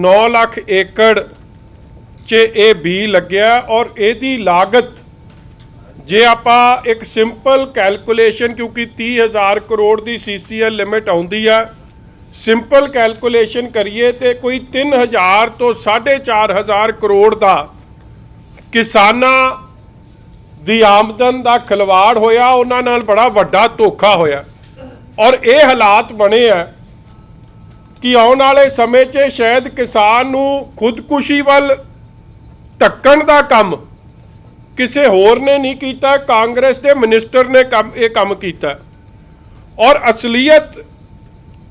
9 ਲੱਖ ਏਕੜ 'ਚ ਇਹ ਬੀ ਲੱਗਿਆ और ਇਹਦੀ लागत जे ਆਪਾਂ एक सिंपल कैलकुलेशन क्योंकि 30,000 करोड़ की CCL लिमिट आउंदी है सिंपल कैलकुलेशन करिए तो कोई 3,000 तो 4,500 करोड़ का किसानां दी आमदन का खिलवाड़ होया उन्हां नाल बड़ा वड्डा धोखा होया और ये हालात बने है कि आने वाले समय 'च शायद किसान नूं खुदकुशी वल धक्कण दा काम किसी होर ने नहीं किया कांग्रेस के मिनिस्टर ने काम किया और असलीयत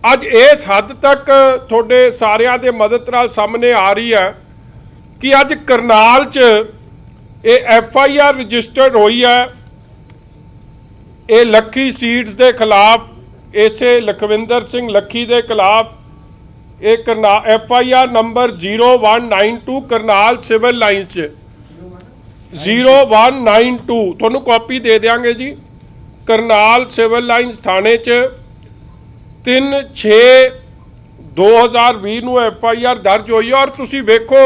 अज इस हद तक थोड़े सारिਆਂ ਦੇ मदद नाल सामने आ रही है कि अज करनाल च ये FIR रजिस्टर्ड हुई है ये लखी सीड्स के खिलाफ इसे लखविंदर सिंह लखी के खिलाफ ये FIR number 0192 Karnal civil lines 0192 थोनू कॉपी दे देंगे जी करनाल सिविल लाइन्स थाने च 3/6/2020 FIR दर्ज हुई और तुसी वेखो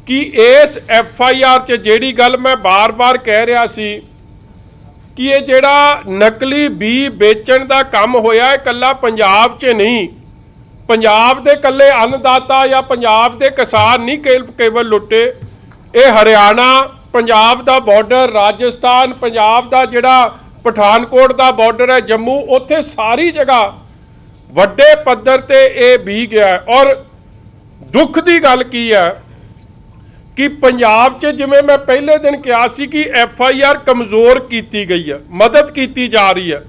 कि इस FIR च जेड़ी गल मैं बार बार कह रहा सी कि ये जेड़ा नकली बी बेचण दा काम होया है कल्ला पंजाब च नहीं पंजाब दे कल्ले अन्नदाता या पंजाब दे किसान नहीं केवल लुटे ये हरियाणा पंजाब दा बॉर्डर राजस्थान पंजाब दा जिहड़ा पठानकोट दा बॉर्डर है जम्मू उत्थे सारी जगह वड्डे पद्धर ते ये भी गया और दुख की गल की है कि पंजाब च जिवें मैं पहले दिन कहा सी कि FIR कमज़ोर की गई है मदद की जा रही है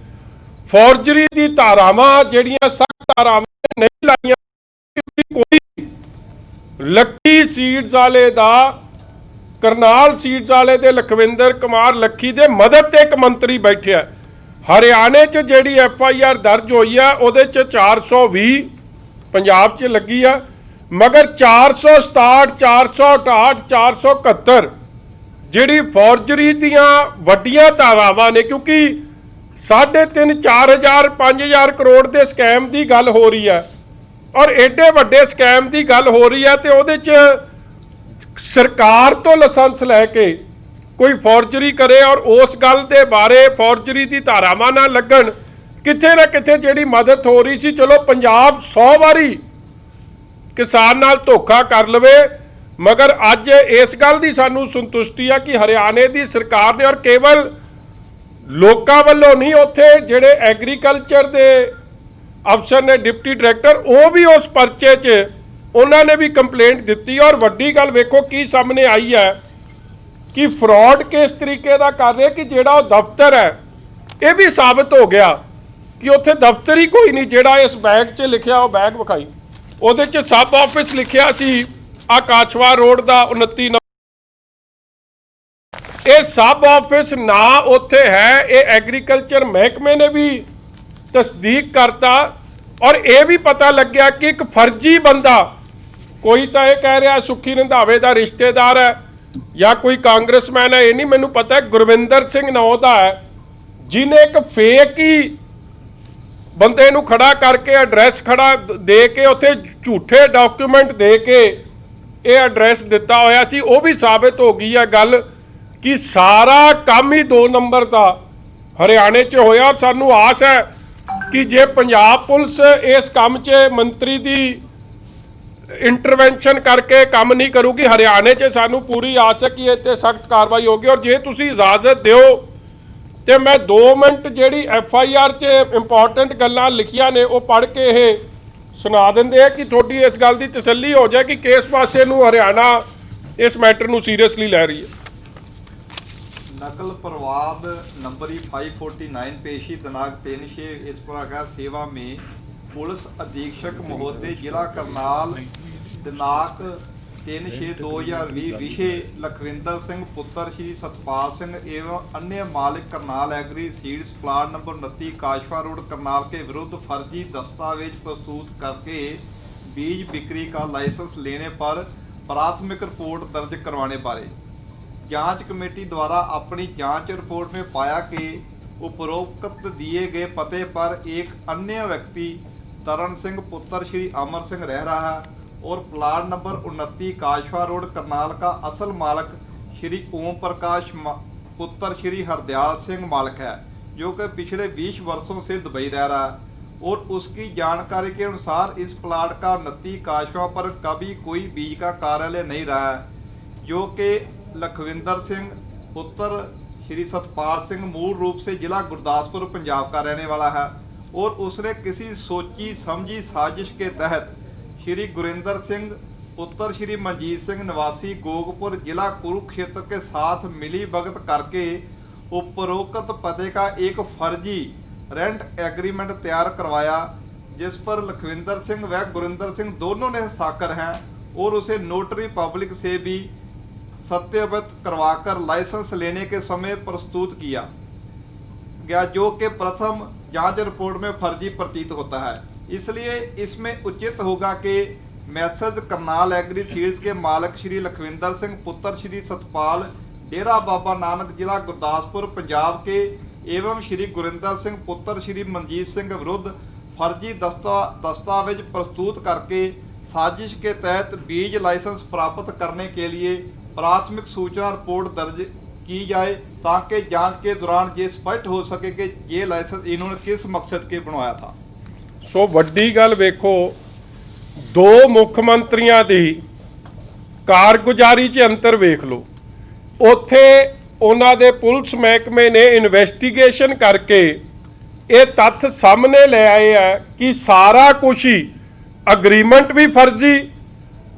फौरजरी की धारावां जिहड़ियां सख्त धारावां नहीं लाइयां कोई लक्की सीड्स वाले दा करनाल सीड्स वाले दे लखविंदर कुमार लखी दे मदद ते एक मंत्री बैठे हरियाणे च जिहड़ी FIR दर्ज हुई है उहदे च 420 पंजाब च लगी है मगर 467 468 471 जिहड़ी फौरजरी दियां वड्डियां धारावां ने क्योंकि 3.5 4,000 5,000 करोड़ के स्कैम की गल हो रही है और एडे वड्डे स्कैम की गल हो रही है तो उहदे च सरकार तो लाइसेंस लैके कोई फौरजरी करे और उस गल के बारे फौरजरी की धारावां ना लगन किथे ना किथे जिहड़ी मदद हो रही सी चलो पंजाब 100 वारी किसान नाल धोखा कर लवे मगर अज इस गल की सानू संतुष्टि है कि हरियाणे की सरकार ने और केवल लोकां वल्लों नहीं उत्थे जिहड़े एग्रीकल्चर के अफसर ने डिप्टी डायरैक्टर वो भी उस परचे च उन्होंने भी कंप्लेंट दी और वड्डी गल वेखो की सामने आई है कि फ्रॉड किस तरीके का कर रहे कि जेड़ा दफ्तर है ये भी साबित हो गया कि उत्थे दफ्तर ही कोई नहीं जेड़ा इस बैग च लिखिया वो बैग विखाई उहदे च सब ऑफिस लिखिया सी आ काछवा रोड का 29 ये सब ऑफिस ना उत्थे है ये एग्रीकल्चर महकमे ने भी तस्दीक करता और ये भी पता लग गया कि एक फर्जी बंदा कोई तो यह कह रहा सुखी रंधावे का रिश्तेदार है या कोई कांग्रेसमैन है ये नहीं मैनू पता है गुरविंदर सिंह नाम का है जिन्हें एक फेक ही बंदे नू खड़ा करके एड्रैस खड़ा दे के उत्थे झूठे डॉक्यूमेंट दे के ये एड्रैस दिता होया सी वो भी साबित हो गई है गल कि सारा काम ही 2 नंबर का हरियाणे च होया और सानू आस है कि जे पंजाब पुलिस इस काम च मंत्री की इंटरवेंशन करके काम नहीं करूगी हरियाणे च सानू पूरी आस है कि इत्थे सख्त कार्रवाई होगी और जे तुसी इजाजत दिओ तो मैं 2 मिनट जिहड़ी FIR च इंपॉर्टेंट गल्लां लिखियां ने वो पढ़ के ये सुना देंदे कि थोड़ी इस गल की तसल्ली हो जाए कि किस पासे नू हरियाणा इस मैटर नू सीरियसली लै रही है। नकल प्रवाद नंबर 549 पेशी दिनांक 3/6 इस प्रकार सेवा में पुलिस अधीक्षक महोदय जिला करनाल दिनांक 3/6/2020 विषय लखविंदर सिंह पुत्र श्री सतपाल सिंह एवं अन्य मालिक Karnal agri seeds plant number 29 काशवा रोड करनाल के विरुद्ध फर्जी दस्तावेज प्रस्तुत करके बीज बिक्री का लाइसेंस लेने पर प्राथमिक रिपोर्ट दर्ज करवाने बारे जांच कमेटी द्वारा अपनी जांच रिपोर्ट में पाया कि उपरोक्त दिए गए पते पर एक अन्य व्यक्ति तरन सिंह पुत्र श्री अमर सिंह रह रहा है और प्लाट नंबर 29 काशवा रोड करनाल का असल मालिक श्री ओम प्रकाश पुत्र श्री हरदयाल सिंह मालिक है, जो कि पिछले 20 वर्षों से दुबई रह रहा है। और उसकी जानकारी के अनुसार इस प्लाट का 29 काशवा पर कभी कोई बीज का कार्यालय नहीं रहा है, जो कि लखविंदर सिंह पुत्र श्री सतपाल सिंह मूल रूप से जिला गुरदासपुर पंजाब का रहने वाला है। और उसने किसी सोची समझी साजिश के तहत श्री गुरिंदर सिंह पुत्र श्री मनजीत सिंह निवासी गोगपुर जिला कुरुक्षेत्र के साथ मिली भगत करके उपरोक्त पते का एक फर्जी रेंट एग्रीमेंट तैयार करवाया, जिस पर लखविंदर सिंह व गुरिंदर सिंह दोनों ने हस्ताक्षर हैं। और उसे नोटरी पब्लिक से भी सत्यापित करवाकर लाइसेंस लेने के समय प्रस्तुत किया गया, जो कि प्रथम जांच रिपोर्ट में फर्जी प्रतीत होता है। इसलिए इसमें उचित होगा कि मैसेज करनाल एग्री सीड्स के मालिक श्री लखविंदर सिंह पुत्र श्री सतपाल डेरा बाबा नानक जिला गुरदासपुर पंजाब के एवं श्री गुरिंदर सिंह पुत्र श्री मनजीत सिंह विरुद्ध फर्जी दस्तावेज प्रस्तुत करके साजिश के तहत बीज लाइसेंस प्राप्त करने के लिए प्राथमिक सूचना रिपोर्ट दर्ज की जाए, ताकि जांच के दौरान ये स्पष्ट हो सके कि ये लाइसेंस इन्होंने किस मकसद के बनवाया था। सो वड्डी गल वेखो, दो मुख मंत्रियों की कारगुजारी च अंतर वेख लो। उत्थे उन्हां दे पुलिस महकमे ने इन्वेस्टिगेशन करके ये तत्थ सामने ले आए है कि सारा कुछ ही अग्रीमेंट भी फर्जी,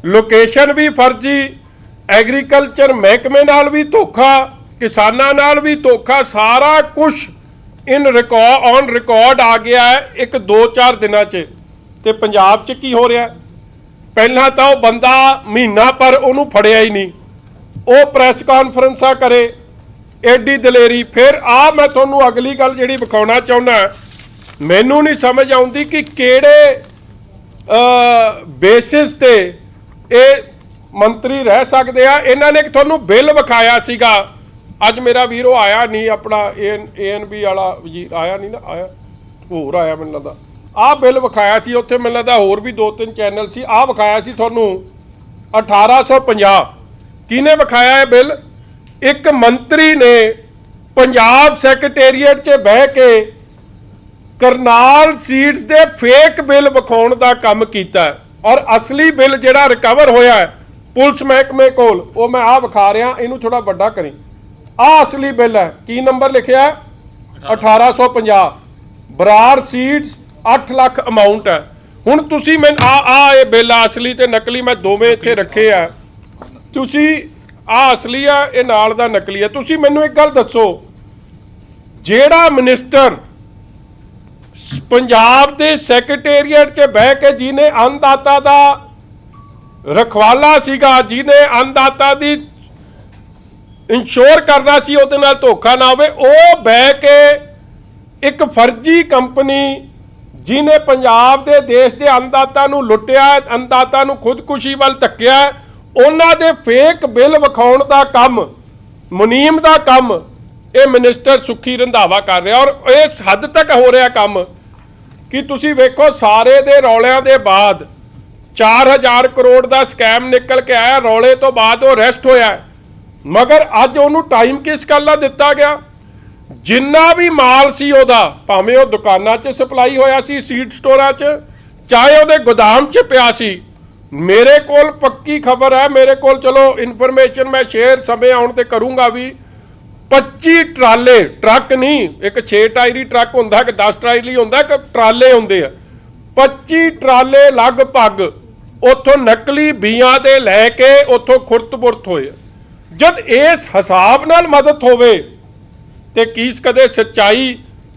लोकेशन भी फर्जी, एग्रीकल्चर महकमे नाल भी धोखा, किसानां नाल भी धोखा, सारा कुछ इन रिकॉर्ड ऑन रिकॉर्ड आ गया है एक 2-4 दिनों च। ते पंजाब च की हो रहा, पहला तो वह बंदा महीना पर उन्होंने फड़िया ही नहीं, वो प्रैस कॉन्फ्रेंसा करे एडी दलेरी। फिर मैं थोनू अगली गल जिहड़ी विखाउणा चाहुंदा, मैनू नहीं समझ आउंदी कि किहड़े बेसिस ते ये मंत्री रह सकते हैं। इन्हां ने थोनू बिल विखाया सीगा, अज मेरा वीरो आया नहीं, अपना ANB वाला वजीर आया नहीं ना, आया होर आया मैनूं लगदा, बिल विखाया सी उत्थे, मैनूं लगदा होर भी 2-3 चैनल सी, विखाया सी थोनू 1850। किने विखाया है बिल? एक मंत्री ने पंजाब सैकटेरीएट च बह के करनाल सीड्स दे फेक बिल विखाउण दा काम कीता, और असली बिल जिहड़ा रिकवर होया है पुलिस महकमे कोल, वो मैं विखा रहा, इनू थोड़ा वड्डा करी। असली बिल है, की नंबर लिखिया 1850, बरार सीड्स 8 लाख अमाउंट है। हुण तुसी मैं ये बिल असली ते नकली मैं दोवें इत्थे रखे आ, तुसी असली है ये नाल दा नकली है। तुसी मैनू एक गल दसो, जेड़ा मिनिस्टर पंजाब दे सैकटेरीएट च बह के जिन्हें अन्नदाता दा रखवाला सीगा, जिन्हें अन्नदाता दी इंश्योर करना सी उहदे नाल धोखा ना होवे, वो बह के एक फर्जी कंपनी जिन्हें पंजाब दे देश के अन्नदाता नूं लुटिया, अन्नदाता नूं खुदकुशी वल धक्किया, उन्हां दे फेक बिल विखाउण दा काम, मुनीम दा काम ये मिनिस्टर सुखी रंधावा कर रहा। और इस हद तक हो रहा काम कि तुसी वेखो, सारे दे रौलियां दे बाद 4000 करोड़ का स्कैम निकल के आया, रौले तो बाद वो अरैसट होया, मगर अज उन्होंने टाइम किस गल दा दिता गया? जिन्ना भी माल सी ओदा, भावें वो दुकानां च सप्लाई होया सी, सीड स्टोरां च, चाहे वो गोदाम च पिया सी। मेरे कोल पक्की खबर है, मेरे कोल चलो इन्फॉर्मेशन मैं शेयर समय आउण ते करूँगा भी, 25 ट्राले, ट्रक नहीं, एक 6 टायरी ट्रक होंदा, एक 10 टायरी होंदा, एक ट्राले होंदे आ, 25 ट्राले लगभग उत्थों नकली बीआं दे लैके उत्थों खुरत-बुरत होए। जद इस हिसाब नाल मदद होवे ते कीस कदे सच्चाई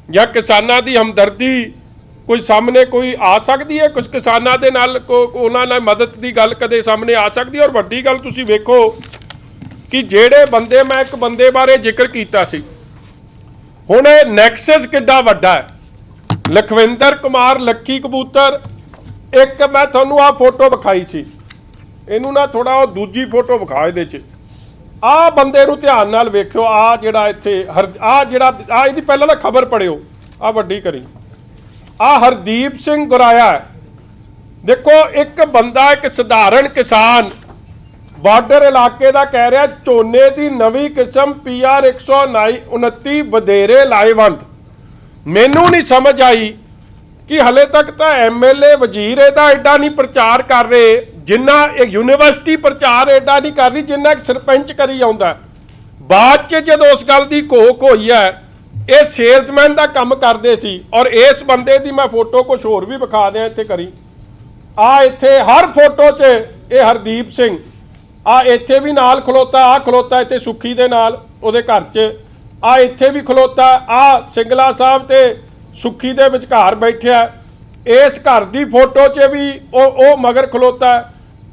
या किसानां दी हमदर्दी कोई सामने कोई आ सकती है? कुछ किसानां दे नाल उन्हां नाल मदद की गल कदे सामने आ सकती है? और वड्डी गल तुसीं वेखो कि जेड़े बंदे, मैं एक बंदे बारे जिक्र कीता सी, हुण इह नैक्सस किड्डा वड्डा है, लखविंदर कुमार लक्की कबूतर। एक मैं तुहानूं आ फोटो विखाई सी, इनू ना थोड़ा वो दूजी फोटो विखा इहदे च, बंदे नूं ध्यान नाल वेखियो, जिहड़ा इत्थे जिहड़ा इहदी पहलां तां खबर पढ़ियो, वड्डी करी, हरदीप सिंह गुराया है, देखो एक बंदा एक सधारण किसान ਬਾਰਡਰ ਇਲਾਕੇ ਦਾ ਕਹਿ ਰਿਹਾ ਝੋਨੇ ਦੀ ਨਵੀਂ ਕਿਸਮ PR 129 ਵਧੇਰੇ ਲਾਹੇਵੰਦ। ਮੈਨੂੰ ਨਹੀਂ ਸਮਝ ਆਈ ਕਿ ਹਲੇ ਤੱਕ ਤਾਂ MLA ਵਜ਼ੀਰ ਇਹਦਾ ਐਡਾ ਨਹੀਂ ਪ੍ਰਚਾਰ ਕਰ ਰਹੇ ਜਿੰਨਾ ਇਹ ਯੂਨੀਵਰਸਿਟੀ ਪ੍ਰਚਾਰ ਐਡਾ ਨਹੀਂ ਕਰ ਰਹੀ ਜਿੰਨਾ ਕਿ ਸਰਪੰਚ ਕਰੀ ਆਉਂਦਾ। ਬਾਅਦ 'ਚ ਜਦੋਂ ਉਸ ਗੱਲ ਦੀ ਘੋਖ ਹੋਈ ਹੈ ਇਹ ਸੇਲਸਮੈਨ ਦਾ ਕੰਮ ਕਰਦੇ ਸੀ। ਔਰ ਇਸ ਬੰਦੇ ਦੀ ਮੈਂ ਫੋਟੋ ਕੁਛ ਹੋਰ ਵੀ ਵਿਖਾ ਦਿਆਂ ਇੱਥੇ ਕਰੀ ਆ ਇੱਥੇ ਹਰ ਫੋਟੋ 'ਚ ਇਹ ਹਰਦੀਪ ਸਿੰਘ ਆ ਇੱਥੇ ਵੀ ਨਾਲ ਖਲੋਤਾ ਆ ਖਲੋਤਾ ਇੱਥੇ ਸੁੱਖੀ ਦੇ ਨਾਲ ਉਹਦੇ ਘਰ 'ਚ ਆ ਇੱਥੇ ਵੀ ਖਲੋਤਾ ਆ ਸਿੰਗਲਾ ਸਾਹਿਬ ਤੇ ਸੁੱਖੀ ਦੇ ਵਿਚਕਾਰ ਬੈਠਿਆ। ਇਸ ਘਰ ਦੀ ਫੋਟੋ 'ਚ ਵੀ ਉਹ ਮਗਰ ਖਲੋਤਾ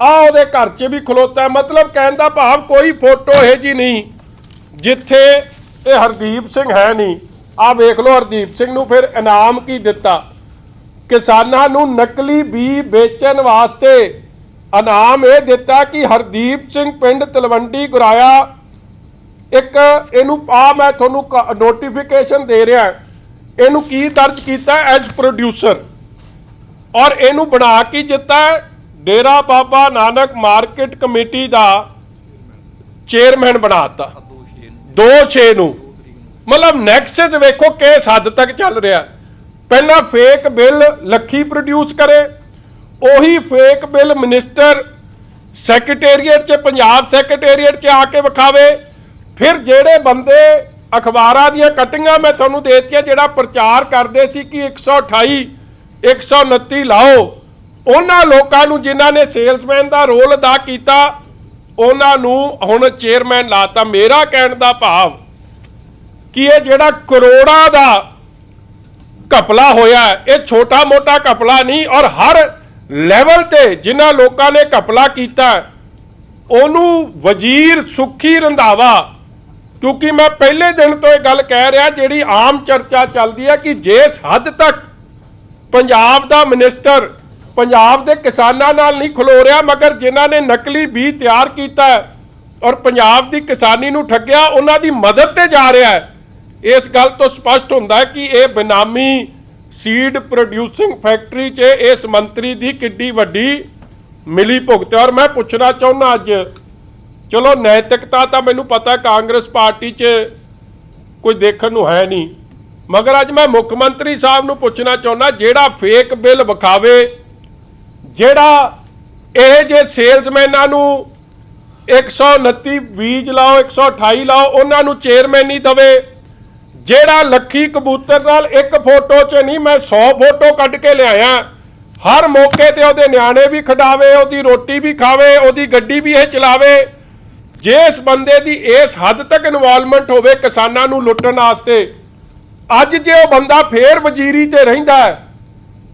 ਆ ਉਹਦੇ ਘਰ 'ਚ ਵੀ ਖਲੋਤਾ। ਮਤਲਬ ਕਹਿਣ ਦਾ ਭਾਵ ਕੋਈ ਫੋਟੋ ਇਹ ਜੀ ਨਹੀਂ ਜਿੱਥੇ ਇਹ ਹਰਦੀਪ ਸਿੰਘ ਹੈ ਨਹੀਂ। ਆ ਵੇਖ ਲਓ ਹਰਦੀਪ ਸਿੰਘ ਨੂੰ ਫਿਰ ਇਨਾਮ ਕੀ ਦਿੱਤਾ ਕਿਸਾਨਾਂ ਨੂੰ ਨਕਲੀ ਬੀ ਵੇਚਣ ਵਾਸਤੇ ਇਨਾਮ ਇਹ ਦਿੱਤਾ ਕਿ ਹਰਦੀਪ ਸਿੰਘ ਪਿੰਡ ਤਲਵੰਡੀ ਗੁਰਾਇਆ ਇੱਕ ਇਹਨੂੰ ਆ ਮੈਂ ਤੁਹਾਨੂੰ ਨੋਟੀਫਿਕੇਸ਼ਨ ਦੇ ਰਿਹਾ ਇਹਨੂੰ ਕੀ ਦਰਜ ਕੀਤਾ ਐਜ਼ ਪ੍ਰੋਡਿਊਸਰ ਔਰ ਇਹਨੂੰ ਬਣਾ ਕੇ ਦਿੱਤਾ ਡੇਰਾ ਬਾਬਾ ਨਾਨਕ ਮਾਰਕੀਟ ਕਮੇਟੀ ਦਾ ਚੇਅਰਮੈਨ ਬਣਾਤਾ 2/6 ਨੂੰ। ਮਤਲਬ ਨੈਕਸਸ ਵੇਖੋ ਕਿਸ ਹੱਦ ਤੱਕ ਚੱਲ ਰਿਹਾ। ਪਹਿਲਾਂ ਫੇਕ ਬਿੱਲ ਲੱਖੀ ਪ੍ਰੋਡਿਊਸ ਕਰੇ ਉਹੀ ਫੇਕ ਬਿੱਲ ਮਿਨਿਸਟਰ ਸੈਕਟਰੀਏਟ 'ਚ ਪੰਜਾਬ ਸੈਕਟਰੀਏਟ 'ਚ ਆ ਕੇ ਵਿਖਾਵੇ। ਫਿਰ ਜਿਹੜੇ ਬੰਦੇ ਅਖਬਾਰਾਂ ਦੀਆਂ ਕਟਿੰਗਾਂ ਮੈਂ ਤੁਹਾਨੂੰ ਦੇ ਦਿੱਤੀਆਂ ਜਿਹੜਾ ਪ੍ਰਚਾਰ ਕਰਦੇ ਸੀ ਕਿ 128 129 ਲਾਓ ਉਹਨਾਂ ਲੋਕਾਂ ਨੂੰ ਜਿਨ੍ਹਾਂ ਨੇ ਸੇਲਸਮੈਨ ਦਾ ਰੋਲ ਅਦਾ ਕੀਤਾ ਉਹਨਾਂ ਨੂੰ ਹੁਣ ਚੇਅਰਮੈਨ ਲਾਤਾ। ਮੇਰਾ ਕਹਿਣ ਦਾ ਭਾਵ ਕਿ ਇਹ ਜਿਹੜਾ ਕਰੋੜਾਂ ਦਾ ਘਪਲਾ ਹੋਇਆ ਇਹ ਛੋਟਾ ਮੋਟਾ ਘਪਲਾ ਨਹੀਂ ਔਰ ਹਰ ਲੈਵਲ ਤੇ ਜਿਨ੍ਹਾਂ ਲੋਕਾਂ ਨੇ ਘਪਲਾ ਕੀਤਾ ਉਹਨੂੰ ਵਜ਼ੀਰ ਸੁੱਖੀ ਰੰਧਾਵਾ ਕਿਉਂਕਿ ਮੈਂ ਪਹਿਲੇ ਦਿਨ ਤੋਂ ਇਹ ਗੱਲ ਕਹਿ ਰਿਹਾ ਜਿਹੜੀ ਆਮ ਚਰਚਾ ਚੱਲਦੀ ਹੈ ਕਿ ਜਿਸ ਹੱਦ ਤੱਕ ਪੰਜਾਬ ਦਾ ਮਿਨਿਸਟਰ ਪੰਜਾਬ ਦੇ ਕਿਸਾਨਾਂ ਨਾਲ ਨਹੀਂ ਖਲੋ ਰਿਹਾ ਮਗਰ ਜਿਨ੍ਹਾਂ ਨੇ ਨਕਲੀ ਬੀਜ ਤਿਆਰ ਕੀਤਾ ਔਰ ਪੰਜਾਬ ਦੀ ਕਿਸਾਨੀ ਨੂੰ ਠੱਗਿਆ ਉਹਨਾਂ ਦੀ ਮਦਦ ਤੇ ਜਾ ਰਿਹਾ ਹੈ। ਇਸ ਗੱਲ ਤੋਂ ਸਪਸ਼ਟ ਹੁੰਦਾ ਹੈ ਕਿ ਇਹ ਬੇਨਾਮੀ ਸੀਡ ਪ੍ਰੋਡਿਊਸਿੰਗ ਫੈਕਟਰੀ 'ਚ ਇਸ ਮੰਤਰੀ ਦੀ ਕਿੱਡੀ ਵੱਡੀ ਮਿਲੀ ਭੁਗਤ। ਔਰ ਮੈਂ ਪੁੱਛਣਾ ਚਾਹੁੰਦਾ ਅੱਜ ਚਲੋ ਨੈਤਿਕਤਾ ਤਾਂ ਮੈਨੂੰ ਪਤਾ ਕਾਂਗਰਸ ਪਾਰਟੀ 'ਚ ਕੋਈ ਦੇਖਣ ਨੂੰ ਹੈ ਨਹੀਂ ਮਗਰ ਅੱਜ ਮੈਂ ਮੁੱਖ ਮੰਤਰੀ ਸਾਹਿਬ ਨੂੰ ਪੁੱਛਣਾ ਚਾਹੁੰਦਾ ਜਿਹੜਾ ਫੇਕ ਬਿੱਲ ਵਿਖਾਵੇ ਜਿਹੜਾ ਇਹ ਜੇ ਸੇਲਸਮੈਨਾਂ ਨੂੰ 129 ਬੀਜ ਲਾਓ 128 ਲਾਓ ਉਹਨਾਂ ਨੂੰ ਚੇਅਰਮੈਨ ਨਹੀਂ ਦਵੇ ਜਿਹੜਾ ਲੱਖੀ ਕਬੂਤਰ ਨਾਲ ਇੱਕ ਫੋਟੋ 'ਚ ਨਹੀਂ ਮੈਂ 100 ਫੋਟੋ ਕੱਢ ਕੇ ਲਿਆਇਆ ਹਰ ਮੌਕੇ ਤੇ ਉਹਦੇ ਨਿਆਣੇ ਵੀ ਖਿਡਾਵੇ ਉਹਦੀ ਰੋਟੀ ਵੀ ਖਾਵੇ ਉਹਦੀ ਗੱਡੀ ਵੀ ਇਹ ਚਲਾਵੇ। ਜਿਸ ਬੰਦੇ ਦੀ ਇਸ ਹੱਦ ਤੱਕ ਇਨਵੋਲਵਮੈਂਟ ਹੋਵੇ ਕਿਸਾਨਾਂ ਨੂੰ ਲੁੱਟਣ ਵਾਸਤੇ ਅੱਜ ਜੇ ਉਹ ਬੰਦਾ ਫੇਰ ਵਜ਼ੀਰੀ ਤੇ ਰਹਿੰਦਾ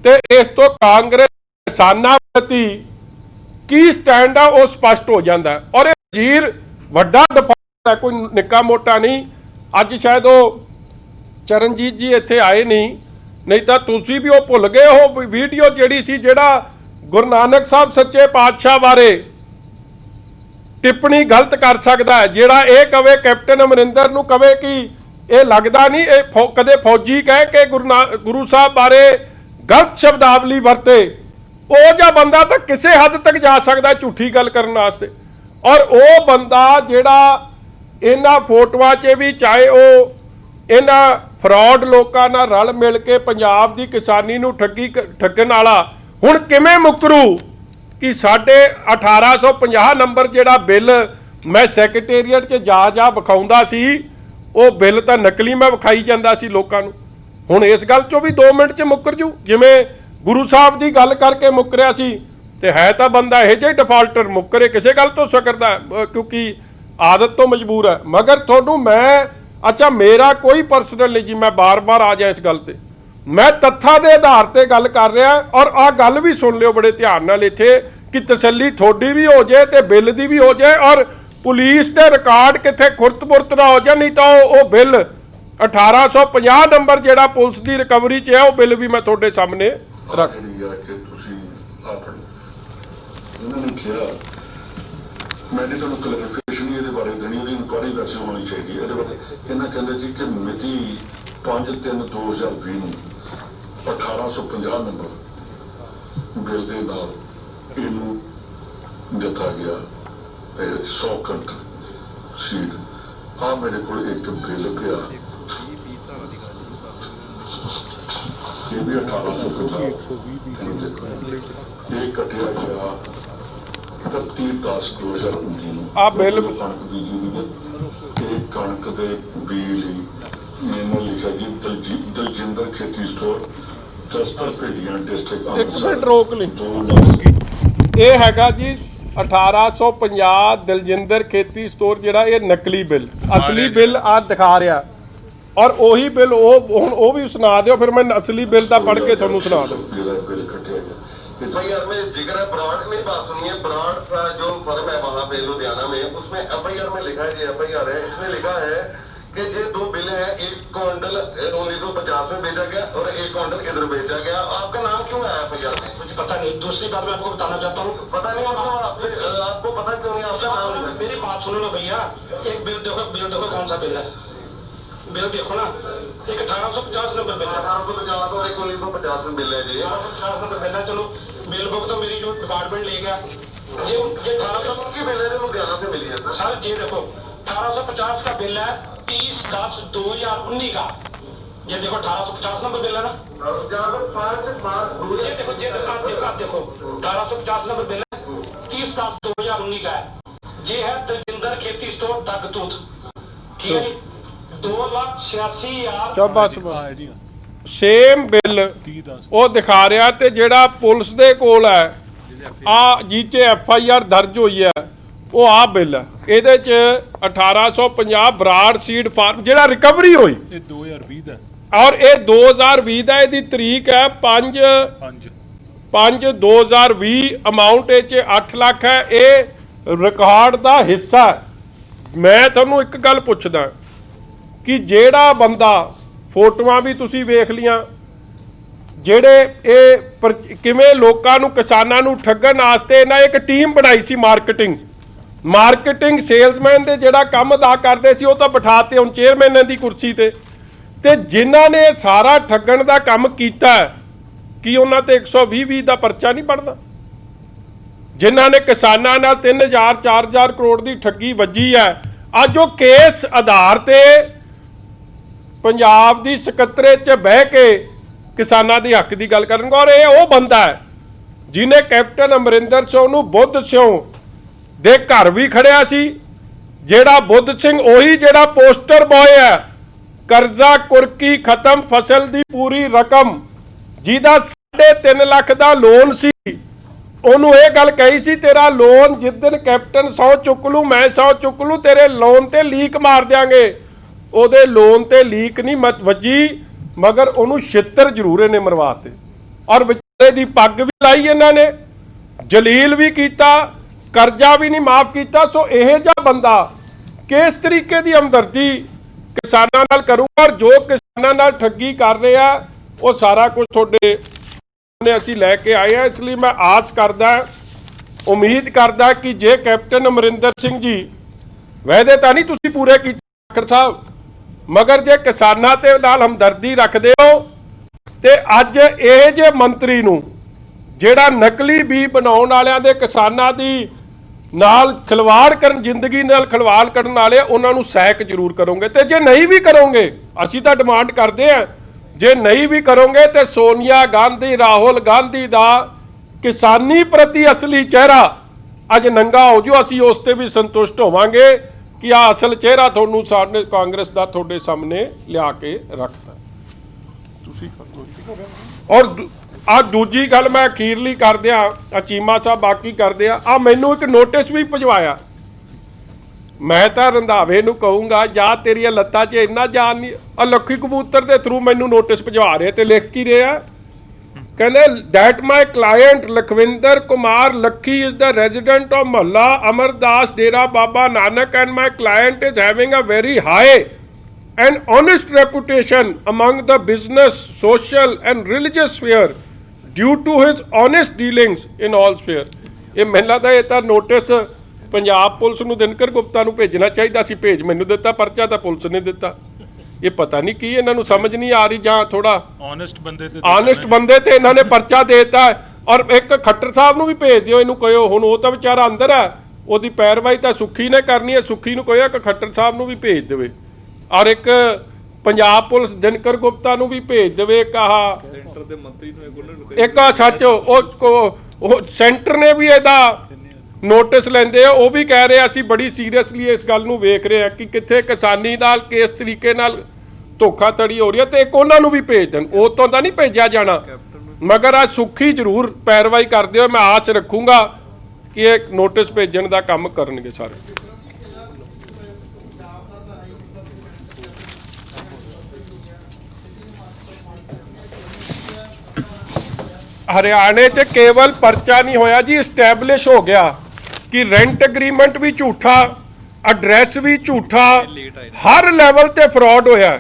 ਤੇ ਇਸ ਤੋਂ ਕਾਂਗਰਸ ਕਿਸਾਨਾਂ ਪ੍ਰਤੀ ਕੀ ਸਟੈਂਡ ਆ ਉਹ ਸਪਸ਼ਟ ਹੋ ਜਾਂਦਾ ਔਰ ਇਹ ਵਜ਼ੀਰ ਵੱਡਾ ਡਿਫਾਲਟ ਹੈ ਕੋਈ ਨਿੱਕਾ ਮੋਟਾ ਨਹੀਂ। ਅੱਜ ਸ਼ਾਇਦ ਉਹ ਚਰਨਜੀਤ ਜੀ ਇੱਥੇ ਆਏ ਨਹੀਂ ਤਾਂ ਤੁਸੀਂ ਵੀ ਉਹ ਭੁੱਲ ਗਏ ਉਹ ਵੀਡੀਓ ਜਿਹੜੀ ਸੀ ਜਿਹੜਾ ਗੁਰੂ ਨਾਨਕ ਸਾਹਿਬ ਸੱਚੇ ਪਾਤਸ਼ਾਹ ਬਾਰੇ ਟਿੱਪਣੀ ਗਲਤ ਕਰ ਸਕਦਾ ਹੈ ਜਿਹੜਾ ਇਹ ਕਵੇ ਕੈਪਟਨ ਅਮਰਿੰਦਰ ਨੂੰ ਕਵੇ ਕਿ ਇਹ ਲੱਗਦਾ ਨਹੀਂ ਇਹ ਕਦੇ ਫੌਜੀ ਕਹਿ ਕੇ ਗੁਰੂ ਸਾਹਿਬ ਬਾਰੇ ਗਲਤ ਸ਼ਬਦਾਵਲੀ ਵਰਤੇ ਉਹ ਜਿਹਾ ਬੰਦਾ ਤਾਂ ਕਿਸੇ ਹੱਦ ਤੱਕ ਜਾ ਸਕਦਾ ਝੂਠੀ ਗੱਲ ਕਰਨ ਵਾਸਤੇ। ਔਰ ਉਹ ਬੰਦਾ ਜਿਹੜਾ ਇਹਨਾਂ ਫੋਟੋਆਂ 'ਚ ਵੀ ਚਾਹੇ ਉਹ ਇਹਨਾਂ ਫਰਾਡ ਲੋਕਾਂ ਨਾਲ ਰਲ ਮਿਲ ਕੇ ਪੰਜਾਬ ਦੀ ਕਿਸਾਨੀ ਨੂੰ ਠੱਗਣ ਵਾਲਾ ਹੁਣ ਕਿਵੇਂ ਮੁਕਰੂ ਕਿ ਸਾਡੇ 1850 ਨੰਬਰ ਜਿਹੜਾ ਬਿੱਲ ਮੈਂ ਸੈਕਟਰੀਏਟ 'ਚ ਜਾ ਵਿਖਾਉਂਦਾ ਸੀ ਉਹ ਬਿੱਲ ਤਾਂ ਨਕਲੀ ਮੈਂ ਵਿਖਾਈ ਜਾਂਦਾ ਸੀ ਲੋਕਾਂ ਨੂੰ। ਹੁਣ ਇਸ ਗੱਲ 'ਚੋਂ ਵੀ 2 ਮਿੰਟ 'ਚ ਮੁੱਕਰ ਜੂ ਜਿਵੇਂ ਗੁਰੂ ਸਾਹਿਬ ਦੀ ਗੱਲ ਕਰਕੇ ਮੁੱਕਰਿਆ ਸੀ ਤੇ ਹੈ ਤਾਂ ਬੰਦਾ ਇਹ ਜਿਹੇ ਡਿਫਾਲਟਰ ਮੁੱਕਰੇ ਕਿਸੇ ਗੱਲ ਤੋਂ ਸਕਰਦਾ ਕਿਉਂਕਿ ਆਦਤ ਤੋਂ ਮਜਬੂਰ ਹੈ। ਮਗਰ ਤੁਹਾਨੂੰ ਮੈਂ ਅੱਛਾ ਮੇਰਾ ਕੋਈ ਪਰਸਨਲ ਨਹੀਂ ਜੀ ਮੈਂ ਬਾਰ-ਬਾਰ ਆ ਜਾ ਇਸ ਗੱਲ ਤੇ ਮੈਂ ਤੱਥਾਂ ਦੇ ਆਧਾਰ ਤੇ ਗੱਲ ਕਰ ਰਿਹਾ ਔਰ ਆਹ ਗੱਲ ਵੀ ਸੁਣ ਲਿਓ ਬੜੇ ਧਿਆਨ ਨਾਲ ਇੱਥੇ ਕਿ ਤਸੱਲੀ ਤੁਹਾਡੀ ਵੀ ਹੋ ਜਾਏ ਤੇ ਬਿੱਲ ਦੀ ਵੀ ਹੋ ਜਾਏ ਔਰ ਪੁਲਿਸ ਦੇ ਰਿਕਾਰਡ ਕਿੱਥੇ ਖੁਰਤ-ਬੁਰਤ ਨਾ ਹੋ ਜਾਣ ਨਹੀਂ ਤਾਂ ਉਹ ਬਿੱਲ 1850 ਨੰਬਰ ਜਿਹੜਾ ਪੁਲਿਸ ਦੀ ਰਿਕਵਰੀ 'ਚ ਹੈ ਉਹ ਬਿੱਲ ਵੀ ਮੈਂ ਤੁਹਾਡੇ ਸਾਹਮਣੇ ਰੱਖ मैंने तो क्लैरिफिकेशन ही ये बारे देनी ਉਹਦੀ ਇਨਕੁਆਇਰੀ ਵੈਸੇ ਹੋਣੀ ਚਾਹੀਦੀ ਹੈ। ਇਹਦੇ ਬਾਰੇ ਇਹਨਾਂ ਕਹਿੰਦੇ ਜੀ ਕਿ ਮਿਤੀ 5/3/2020 ਨੂੰ 1850 ਨੰਬਰ ਬਿੱਲ ਦੇ ਨਾਲ ਇਹਨੂੰ ਦਿੱਤਾ ਗਿਆ 100 ਕਣਕ ਸੀਡ। ਆ ਮੇਰੇ ਕੋਲ ਇੱਕ ਬਿੱਲ ਪਿਆ, ਇਹ ਵੀ 1850 ਇਹ ਕੱਟਿਆ ਗਿਆ 31/10/2019 ਨੂੰ। ਆ ਬਿੱਲ ਕਣਕ ਬੀਜੀ ਦੀ ਇਹ ਕਣਕ ਦੇ ਬੀਜ ਲਈ ਮੈਨੂੰ ਲਿਖਿਆ ਜੀ ਦਲਜਿੰਦਰ ਖੇਤੀ ਸਟੋਰ ਜਸਪਰ ਭੇਡੀਆਂ ਡਿਸਟ੍ਰਿਕਟ ਇੱਕ ਮਿੰਟ ਰੋਕ ਲਈ। 2 ਲੱਖ ਇਹ ਹੈਗਾ ਜੀ 1850 ਦਲਜਿੰਦਰ ਖੇਤੀ ਸਟੋਰ, ਜਿਹੜਾ ਇਹ ਨਕਲੀ ਬਿੱਲ, ਅਸਲੀ ਬਿੱਲ ਆ ਦਿਖਾ ਰਿਹਾ, ਔਰ ਉਹੀ ਬਿੱਲ ਹੁਣ ਉਹ भी सुना दो, फिर मैं असली बिल का पढ़ के थोनू सुना दूं। बिल कटे गया FIR में जिक्र है ब्रांड, मेरी बात सुनिए, ब्रांड सा जो फर्म है वहाँ पे लुधियाना में, उसमें FIR में लिखा है, जो FIR है इसमें लिखा है कि ये 2 बिल है, एक क्विंटल 1950 में बेचा गया और एक क्विंटल इधर बेचा गया। आपका नाम क्यों है FIR में? मुझे पता नहीं। दूसरी बात मैं आपको बताना चाहता हूँ, पता नहीं आपको पता क्यों नहीं आपका नाम नहीं है? मेरी बात सुनो ना भैया, एक बिल देखो कौन सा बिल है, बिल देखो ना, एक 1850 नंबर बिल है, 1850 और एक 1950 में बिल है जी, 1850 नंबर बिल है। चलो बिल बुक तो मेरी जो डिपार्टमेंट ले गया, ये 1800 की बिल है जो लुधियाना से मिली है सर। ये देखो 1850 का बिल है 30/10/2019 का, ये देखो 1850 नंबर बिल है ना, 5/5 ये देखो आप देखो 1850 नंबर बिल है, 30/10/2019 का है। ये है दलजिंदर खेती स्टोर तगतूत, ठीक है जी, 2,86,000। ਚਲ ਬਸ ਸੇਮ ਬਿੱਲ ਉਹ ਦਿਖਾ ਰਿਹਾ, ਤੇ ਜਿਹੜਾ ਪੁਲਿਸ ਦੇ ਕੋਲ ਹੈ ਆ ਜਿੱਚੇ FIR ਦਰਜ ਹੋਈ ਹੈ ਉਹ ਆ ਬਿੱਲ ਹੈ। ਇਹਦੇ ਚ 1850 ਬਰਾੜ ਸੀਡ ਫਾਰਮ ਜਿਹੜਾ ਰਿਕਵਰੀ ਹੋਈ, ਇਹ 2020 ਦਾ, ਔਰ ਇਹ 2020 ਦਾ, ਇਹਦੀ ਤਰੀਕ ਹੈ 5/5/2020, ਅਮਾਉਂਟ ਇਹ ਚ 8 ਲੱਖ ਹੈ। ਇਹ ਰਿਕਾਰਡ ਦਾ ਹਿੱਸਾ ਹੈ। ਮੈਂ ਤੁਹਾਨੂੰ ਇੱਕ ਗੱਲ ਪੁੱਛਦਾ ਕਿ ਜਿਹੜਾ ਬੰਦਾ, ਫੋਟੋਆਂ ਵੀ ਤੁਸੀਂ ਵੇਖ ਲੀਆਂ, ਜਿਹੜੇ ਇਹ ਕਿਵੇਂ ਲੋਕਾਂ ਨੂੰ, ਕਿਸਾਨਾਂ ਨੂੰ ਠੱਗਣ ਵਾਸਤੇ ਇਹਨਾਂ ਇੱਕ ਟੀਮ ਬਣਾਈ ਸੀ, ਮਾਰਕੀਟਿੰਗ ਸੇਲਸਮੈਨ ਦੇ ਜਿਹੜਾ ਕੰਮ ਅਦਾ ਕਰਦੇ ਸੀ ਉਹ ਤਾਂ ਬਿਠਾਤੇ ਹੁਣ ਚੇਅਰਮੈਨਾਂ ਦੀ ਕੁਰਸੀ ਤੇ ਜਿਨ੍ਹਾਂ ਨੇ ਸਾਰਾ ਠੱਗਣ ਦਾ ਕੰਮ ਕੀਤਾ ਕੀ ਉਹਨਾਂ ਤੇ 120 ਦਾ ਪਰਚਾ ਨਹੀਂ ਬਣਦਾ? ਜਿਨ੍ਹਾਂ ਨੇ ਕਿਸਾਨਾਂ ਨਾਲ 3000 4000 ਕਰੋੜ ਦੀ ਠੱਗੀ ਵੱਜੀ ਹੈ, ਅੱਜ ਉਹ ਕੇਸ ਆਧਾਰ ਤੇ ਪੰਜਾਬ ਦੀ ਸਕੱਤਰੇ 'ਚ ਬਹਿ ਕੇ ਕਿਸਾਨਾਂ ਦੇ ਹੱਕ ਦੀ ਗੱਲ ਕਰਨਗੇ। ਔਰ ਇਹ ਉਹ ਬੰਦਾ ਹੈ ਜਿਹਨੇ ਕੈਪਟਨ ਅਮਰਿੰਦਰ ਸਿੰਘ ਨੂੰ ਬੁੱਧ ਸਿੰਘ ਦੇ ਘਰ ਵੀ ਖੜਿਆ ਸੀ, ਜਿਹੜਾ ਬੁੱਧ ਸਿੰਘ ਉਹੀ ਜਿਹੜਾ ਪੋਸਟਰ ਬॉय ਹੈ, ਕਰਜ਼ਾ ਕੁਰਕੀ ਖਤਮ ਫਸਲ ਦੀ ਪੂਰੀ ਰਕਮ, ਜਿਹਦਾ 3.5 ਲੱਖ ਦਾ ਲੋਨ ਸੀ, ਉਹਨੂੰ ਇਹ ਗੱਲ ਕਹੀ ਸੀ ਤੇਰਾ ਲੋਨ ਜਿੱਦਣ ਕੈਪਟਨ 100 ਚੁੱਕ ਲੂ ਮੈਂ 100 ਚੁੱਕ ਲੂ, ਤੇਰੇ ਲੋਨ ਤੇ ਲੀਕ ਮਾਰ ਦਿਆਂਗੇ। ਉਹਦੇ ਲੋਨ ਤੇ ਲੀਕ ਨਹੀਂ ਵੱਜੀ, ਮਗਰ ਉਹਨੂੰ ਛਿੱਤਰ ਜ਼ਰੂਰ ਇਹਨੇ ਮਰਵਾਤੇ, ਔਰ ਵਿਚਾਰੇ ਦੀ ਪੱਗ ਵੀ ਲਾਈ ਇਹਨਾਂ ਨੇ, ਜਲੀਲ ਵੀ ਕੀਤਾ, ਕਰਜ਼ਾ ਵੀ ਨਹੀਂ ਮਾਫ ਕੀਤਾ। ਸੋ ਇਹ ਜਿਹਾ ਬੰਦਾ ਕਿਸ ਤਰੀਕੇ ਦੀ ਹਮਦਰਦੀ ਕਿਸਾਨਾਂ ਨਾਲ ਕਰੂਗਾ, ਔਰ ਜੋ ਕਿਸਾਨਾਂ ਨਾਲ ਠੱਗੀ ਕਰ ਰਿਹਾ ਉਹ ਸਾਰਾ ਕੁਝ ਤੁਹਾਡੇ ਨੇ ਅਸੀਂ ਲੈ ਕੇ ਆਏ ਹਾਂ। ਇਸ ਲਈ ਮੈਂ ਆਸ ਕਰਦਾ, ਉਮੀਦ ਕਰਦਾ ਕਿ ਜੇ ਕੈਪਟਨ ਅਮਰਿੰਦਰ ਸਿੰਘ ਜੀ ਵਾਅਦੇ ਤਾਂ ਨਹੀਂ ਤੁਸੀਂ ਪੂਰੇ ਕੀਤੇ ਆਖਰ ਸਾਹਿਬ, ਮਗਰ ਜੇ ਕਿਸਾਨਾਂ ਤੇ ਨਾਲ ਹਮਦਰਦੀ ਰੱਖਦੇ ਹੋ ਤੇ ਅੱਜ ਇਹ ਜੇ ਮੰਤਰੀ ਨੂੰ ਜਿਹੜਾ ਨਕਲੀ ਬੀ ਬਣਾਉਣ ਵਾਲਿਆਂ ਦੇ ਕਿਸਾਨਾਂ ਦੀ ਨਾਲ ਖਿਲਵਾੜ ਕਰਨ, ਜ਼ਿੰਦਗੀ ਨਾਲ ਖਿਲਵਾੜ ਕਰਨ ਵਾਲੇ, ਉਹਨਾਂ ਨੂੰ ਸਹਿਕ ਜ਼ਰੂਰ ਕਰੋਗੇ। ਤੇ ਜੇ ਨਹੀਂ ਵੀ ਕਰੋਗੇ, ਅਸੀਂ ਤਾਂ ਡਿਮਾਂਡ ਕਰਦੇ ਹਾਂ, ਜੇ ਨਹੀਂ ਵੀ ਕਰੋਗੇ ਤੇ ਸੋਨੀਆ ਗਾਂਧੀ, ਰਾਹੁਲ ਗਾਂਧੀ ਦਾ ਕਿਸਾਨੀ ਪ੍ਰਤੀ ਅਸਲੀ ਚਿਹਰਾ ਅੱਜ ਨੰਗਾ ਹੋ ਜਾਓ, ਅਸੀਂ ਉਸ ਤੇ ਵੀ ਸੰਤੁਸ਼ਟ ਹੋਵਾਂਗੇ ਕਿ ਆ ਅਸਲ ਚਿਹਰਾ ਤੁਹਾਨੂੰ ਸਾਡੇ ਕਾਂਗਰਸ ਦਾ ਤੁਹਾਡੇ ਸਾਹਮਣੇ ਲਿਆ ਕੇ ਰੱਖਦਾ। ਤੁਸੀਂ ਔਰ ਆ ਦੂਜੀ ਗੱਲ ਮੈਂ ਅਖੀਰਲੀ ਕਰਦੇ ਆ, ਚੀਮਾ ਸਾਹਿਬ ਬਾਕੀ ਕਰਦੇ ਆ ਮੈਨੂੰ ਇੱਕ ਨੋਟਿਸ ਵੀ ਭਜਵਾਇਆ। ਮੈਂ ਤਾਂ ਰੰਧਾਵੇ ਨੂੰ ਕਹੂੰਗਾ ਜਾਂ ਤੇਰੀਆਂ ਲੱਤਾਂ 'ਚ ਇੰਨਾ ਜਾਨ ਨਹੀਂ, ਆ ਲੱਖੀ ਕਬੂਤਰ ਦੇ ਥਰੂ ਮੈਨੂੰ ਨੋਟਿਸ ਭਜਵਾ ਰਹੇ ਤੇ ਲਿਖ ਕੀ ਰਿਹਾ, ਕਹਿੰਦੇ that my client Lakhvinder Kumar Lakhi is the resident of Mohalla Amardas Dera Baba Nanak and my client is having a very high and honest reputation among the business, social and religious sphere due to his honest dealings in all sphere। ਇਹ ਮੈਨੂੰ ਲੱਗਦਾ ਇਹ ਤਾਂ notice Punjab police ਨੂੰ ਦਿਨਕਰ ਗੁਪਤਾ ਨੂੰ ਭੇਜਣਾ ਚਾਹੀਦਾ ਸੀ, ਭੇਜ ਮੈਨੂੰ ਦਿੱਤਾ, ਪਰਚਾ ਤਾਂ ਪੁਲਿਸ ਨੇ ਦਿੱਤਾ। ਇਹ ਪਤਾ ਨਹੀਂ ਕੀ ਇਹਨਾਂ ਨੂੰ ਸਮਝ ਨਹੀਂ ਆ ਰਹੀ, ਜਾਂ ਥੋੜਾ ਆਨੈਸਟ ਬੰਦੇ ਤੇ ਇਹਨਾਂ ਨੇ ਪਰਚਾ ਦੇ ਦਿੱਤਾ। ਔਰ ਇੱਕ ਖੱਟਰ ਸਾਹਿਬ ਨੂੰ ਵੀ ਭੇਜ ਦਿਓ, ਇਹਨੂੰ ਕਹੋ, ਹੁਣ ਉਹ ਤਾਂ ਵਿਚਾਰਾ ਅੰਦਰ ਹੈ, ਉਹਦੀ ਪੈਰਵਾਈ ਤਾਂ ਸੁੱਖੀ ਨੇ ਕਰਨੀ ਹੈ, ਸੁੱਖੀ ਨੂੰ ਕਹੋ ਕਿ ਖੱਟਰ ਸਾਹਿਬ ਨੂੰ ਵੀ ਭੇਜ ਦੇਵੇ, ਔਰ ਇੱਕ ਪੰਜਾਬ ਪੁਲਿਸ ਦਿਨਕਰ ਗੁਪਤਾ ਨੂੰ ਵੀ ਭੇਜ ਦੇਵੇ। ਕਹਾ ਸੈਂਟਰ ਦੇ ਮੰਤਰੀ ਨੂੰ ਇੱਕ ਸੱਚ ਉਹ ਸੈਂਟਰ ਨੇ ਵੀ ਇਹਦਾ ਨੋਟਿਸ ਲੈਂਦੇ ਆ, ਉਹ ਵੀ ਕਹਿ ਰਹੇ ਅਸੀਂ ਬੜੀ ਸੀਰੀਅਸਲੀ ਇਸ ਗੱਲ ਨੂੰ ਵੇਖ ਰਹੇ ਆ ਕਿ ਕਿੱਥੇ ਕਿਸਾਨੀ ਨਾਲ ਕਿਸ ਤਰੀਕੇ ਨਾਲ ਧੋਖਾਧੜੀ ਹੋ ਰਹੀ ਹੈ, ਤੇ ਇੱਕ ਉਹਨਾਂ ਨੂੰ ਵੀ ਭੇਜ ਦੇਣ। ਉਹ ਤੋਂ ਤਾਂ ਨਹੀਂ ਭੇਜਿਆ ਜਾਣਾ, ਮਗਰ ਆ ਸੁੱਖੀ ਜ਼ਰੂਰ ਪੈਰਵਾਈ ਕਰਦੇ ਹੋ। ਮੈਂ ਆਸ ਰੱਖੂੰਗਾ ਕਿ ਇਹ ਨੋਟਿਸ ਭੇਜਣ ਦਾ ਕੰਮ ਕਰਨਗੇ ਸਾਰੇ। ਹਰਿਆਣੇ 'ਚ ਕੇਵਲ ਪਰਚਾ ਨਹੀਂ ਹੋਇਆ ਜੀ, ਇਸਟੈਬਲਿਸ਼ ਹੋ ਗਿਆ ਕਿ ਰੈਂਟ ਐਗਰੀਮੈਂਟ ਵੀ ਝੂਠਾ, ਐਡਰੈਸ ਵੀ ਝੂਠਾ, ਹਰ ਲੈਵਲ ਤੇ ਫਰਾਡ ਹੋਇਆ।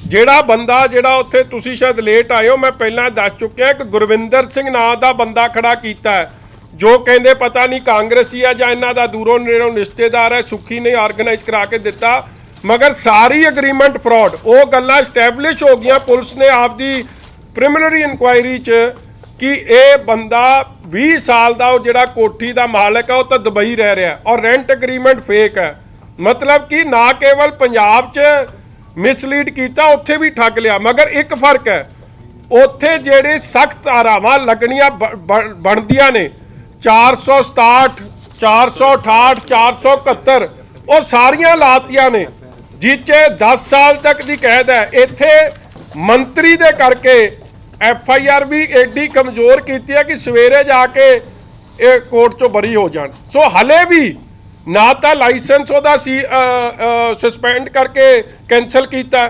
ਜਿਹੜਾ ਬੰਦਾ ਜਿਹੜਾ ਉੱਥੇ ਤੁਸੀਂ ਸ਼ਾਇਦ ਲੇਟ ਆਏ ਹੋ, ਮੈਂ ਪਹਿਲਾਂ ਦੱਸ ਚੁੱਕਿਆ ਕਿ ਗੁਰਵਿੰਦਰ ਸਿੰਘ ਨਾਂ ਦਾ ਬੰਦਾ ਖੜਾ ਕੀਤਾ ਹੈ, ਜੋ ਕਹਿੰਦੇ ਪਤਾ ਨਹੀਂ ਕਾਂਗਰਸੀ ਆ ਜਾਂ ਇਹਨਾਂ ਦਾ ਦੂਰੋਂ ਨੇੜੋਂ ਰਿਸ਼ਤੇਦਾਰ ਹੈ, ਸੁੱਖੀ ਨੇ ਆਰਗੇਨਾਈਜ਼ ਕਰਾ ਕੇ ਦਿੱਤਾ, ਮਗਰ ਸਾਰੀ ਐਗਰੀਮੈਂਟ ਫਰਾਡ। ਉਹ ਗੱਲਾਂ ਇਸਟੈਬਲਿਸ਼ ਹੋ ਗਈਆਂ ਪੁਲਿਸ ਨੇ ਆਪਦੀ ਪ੍ਰੀਲਿਮਿਨਰੀ ਇਨਕੁਆਇਰੀ 'ਚ ਕਿ ਇਹ ਬੰਦਾ 20 ਸਾਲ ਦਾ ਉਹ ਜਿਹੜਾ ਕੋਠੀ ਦਾ ਮਾਲਕ ਹੈ ਉਹ ਤਾਂ ਦੁਬਈ ਰਹਿ ਰਿਹਾ, ਔਰ ਰੈਂਟ ਐਗਰੀਮੈਂਟ ਫੇਕ ਹੈ। ਮਤਲਬ ਕਿ ਨਾ ਕੇਵਲ ਪੰਜਾਬ 'ਚ ਮਿਸਲੀਡ ਕੀਤਾ, ਉੱਥੇ ਵੀ ਠੱਗ ਲਿਆ। ਮਗਰ ਇੱਕ ਫਰਕ ਹੈ, ਉੱਥੇ ਜਿਹੜੇ ਸਖਤ ਧਾਰਾਵਾਂ ਲੱਗਣੀਆਂ ਬਣਦੀਆਂ ਨੇ 467, 468, 471, ਉਹ ਸਾਰੀਆਂ ਲਾਤੀਆਂ ਨੇ, ਜਿਹ 'ਚ 10 ਸਾਲ ਤੱਕ ਦੀ ਕੈਦ ਹੈ। ਇੱਥੇ ਮੰਤਰੀ ਦੇ ਕਰਕੇ FIR ਵੀ ਐਡੀ ਕਮਜ਼ੋਰ ਕੀਤੀ ਹੈ ਕਿ ਸਵੇਰੇ ਜਾ ਕੇ ਇਹ ਕੋਰਟ 'ਚੋਂ ਬਰੀ ਹੋ ਜਾਣ। ਸੋ ਹਲੇ ਵੀ ਨਾ ਤਾਂ ਲਾਇਸੈਂਸ ਉਹਦਾ ਸੀ ਸਸਪੈਂਡ ਕਰਕੇ ਕੈਂਸਲ ਕੀਤਾ,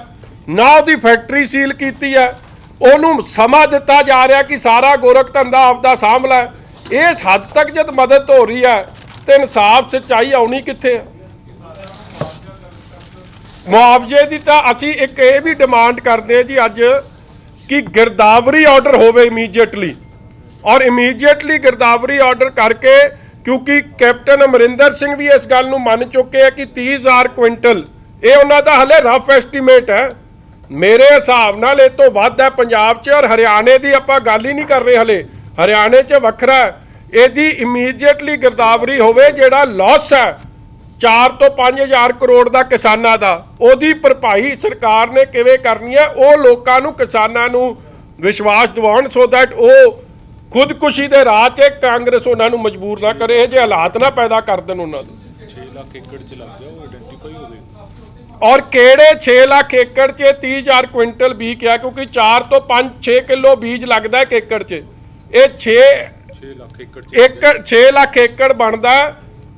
ਨਾ ਉਹਦੀ ਫੈਕਟਰੀ ਸੀਲ ਕੀਤੀ ਹੈ, ਉਹਨੂੰ ਸਮਾਂ ਦਿੱਤਾ ਜਾ ਰਿਹਾ ਕਿ ਸਾਰਾ ਗੋਰਖ ਧੰਦਾ ਆਪਦਾ ਸਾਂਭ ਲੈ। ਇਸ ਹੱਦ ਤੱਕ ਜਦ ਮਦਦ ਹੋ ਰਹੀ ਹੈ ਤੇ ਇਨਸਾਫ ਸੱਚਾਈ ਆਉਣੀ ਕਿੱਥੇ ਹੈ? ਮੁਆਵਜ਼ੇ ਦੀ ਤਾਂ ਅਸੀਂ ਇੱਕ ਇਹ ਵੀ ਡਿਮਾਂਡ ਕਰਦੇ ਹਾਂ ਜੀ ਅੱਜ ਕਿ ਗਿਰਦਾਵਰੀ ਆਰਡਰ ਹੋਵੇ ਇਮੀਡੀਏਟਲੀ, ਔਰ ਇਮੀਡੀਏਟਲੀ ਗਿਰਦਾਵਰੀ ਆਰਡਰ ਕਰਕੇ, ਕਿਉਂਕਿ ਕੈਪਟਨ ਅਮਰਿੰਦਰ ਸਿੰਘ ਵੀ ਇਸ ਗੱਲ ਨੂੰ ਮੰਨ ਚੁੱਕੇ ਆ ਕਿ 30,000 ਕੁਇੰਟਲ ਇਹ ਉਹਨਾਂ ਦਾ ਹਲੇ ਰਫ ਐਸਟੀਮੇਟ ਹੈ, ਮੇਰੇ ਹਿਸਾਬ ਨਾਲ ਇਹ ਤੋਂ ਵੱਧ ਹੈ ਪੰਜਾਬ 'ਚ। ਔਰ ਹਰਿਆਣੇ ਦੀ ਆਪਾਂ ਗੱਲ ਹੀ ਨਹੀਂ ਕਰ ਰਹੇ ਹਲੇ, ਹਰਿਆਣੇ 'ਚ ਵੱਖਰਾ ਹੈ। ਇਹਦੀ ਇਮੀਡੀਏਟਲੀ ਗਿਰਦਾਵਰੀ ਹੋਵੇ। ਜਿਹੜਾ ਲਾਸ ਹੈ 4 ਤੋਂ 5,000 ਕਰੋੜ ਦਾ ਕਿਸਾਨਾਂ ਦਾ, ਉਹਦੀ ਭਰਪਾਈ ਸਰਕਾਰ ਨੇ ਕਿਵੇਂ ਕਰਨੀ ਹੈ, ਉਹ ਲੋਕਾਂ ਨੂੰ, ਕਿਸਾਨਾਂ ਨੂੰ ਵਿਸ਼ਵਾਸ ਦਿਵਾਉਣ, ਸੋ ਦੈਟ ਉਹ ਖੁਦਕੁਸ਼ੀ ਦੇ ਰਾਹ 'ਚ ਕਾਂਗਰਸ ਉਹਨਾਂ ਨੂੰ ਮਜਬੂਰ ਨਾ ਕਰੇ, ਇਹ ਜਿਹੇ ਹਾਲਾਤ ਨਾ ਪੈਦਾ ਕਰ ਦੇਣ ਉਹਨਾਂ ਨੂੰ। 6 ਲੱਖ ਏਕੜ 'ਚ ਲੱਗ ਗਿਆ, ਉਹ ਆਇਡੈਂਟੀਫਾਈ ਹੋਵੇ। ਔਰ ਕਿਹੜੇ 6 ਲੱਖ ਏਕੜ 'ਚ 30,000 ਕੁਇੰਟਲ ਬੀਜ ਕਿਹਾ, ਕਿਉਂਕਿ 4 ਤੋਂ 5-6 ਕਿਲੋ ਬੀਜ ਲੱਗਦਾ ਇੱਕ ਏਕੜ 'ਚ, ਇਹ 6 ਲੱਖ ਏਕੜ ਬਣਦਾ।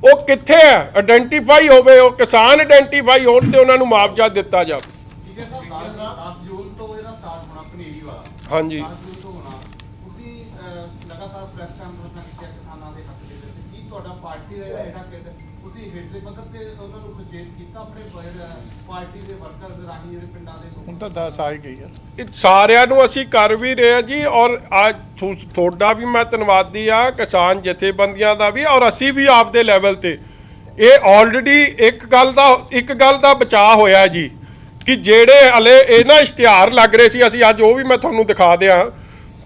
ਉਹ ਕਿੱਥੇ ਹੈ? ਆਇਡੈਂਟੀਫਾਈ ਹੋਵੇ, ਉਹ ਕਿਸਾਨ ਆਇਡੈਂਟੀਫਾਈ ਹੋਣ ਤੇ ਉਹਨਾਂ ਨੂੰ ਮੁਆਵਜ਼ਾ ਦਿੱਤਾ ਜਾਵੇ। ਠੀਕ ਹੈ ਸਰ, 10 ਜੂਨ ਤੋਂ ਇਹਦਾ ਸਟਾਰਟ ਹੋਣਾ ਪਨੀਰੀ ਵਾਲਾ। ਹਾਂਜੀ, 10 ਜੂਨ ਤੋਂ ਹੋਣਾ। ਤੁਸੀਂ ਲਗਾਤਾਰ ਪ੍ਰੈਸ ਕਾਨਫਰੰਸਾਂ ਕੀਤੀਆਂ ਕਿਸਾਨਾਂ ਦੇ ਹੱਕ ਦੇ ਵਿੱਚ, ਕੀ ਤੁਹਾਡਾ ਪਾਰਟੀ ਦਾ ਜਿਹੜਾ ਹੱਕ ਹੈ, ਤੁਸੀਂ ਹੇਠਲੇ ਪੱਧਰ ਤੇ ਉਹਨਾਂ ਨੂੰ ਸੁਚੇਤ ਕੀਤਾ ਆਪਣੇ ਪਾਰਟੀ ਦੇ ਵਰਕਰਸ ਰਾਹੀਂ, ਜਿਹੜੇ ਪਿੰਡਾਂ ਦੇ ਲੋਕ? ਹੁਣ ਤਾਂ 10 ਆ ਹੀ ਗਈ ਹੈ। ਇਹ ਸਾਰਿਆਂ ਨੂੰ ਅਸੀਂ ਕਰ ਵੀ ਰਹੇ ਹਾਂ ਜੀ, ਔਰ ਅੱਜ ਤੁਹਾਡਾ ਵੀ ਮੈਂ ਧੰਨਵਾਦੀ ਆ, ਕਿਸਾਨ ਜਥੇਬੰਦੀਆਂ ਦਾ ਵੀ, ਔਰ ਅਸੀਂ ਵੀ ਆਪਦੇ ਲੈਵਲ ਤੇ। ਇਹ ਆਲਰੇਡੀ ਇੱਕ ਗੱਲ ਦਾ ਬਚਾਅ ਹੋਇਆ ਜੀ ਕਿ ਜਿਹੜੇ ਹਲੇ ਇਹ ਨਾ ਇਸ਼ਤਿਹਾਰ ਲੱਗ ਰਹੇ ਸੀ, ਅਸੀਂ ਅੱਜ ਉਹ ਵੀ ਮੈਂ ਤੁਹਾਨੂੰ ਦਿਖਾ ਦਿਆਂ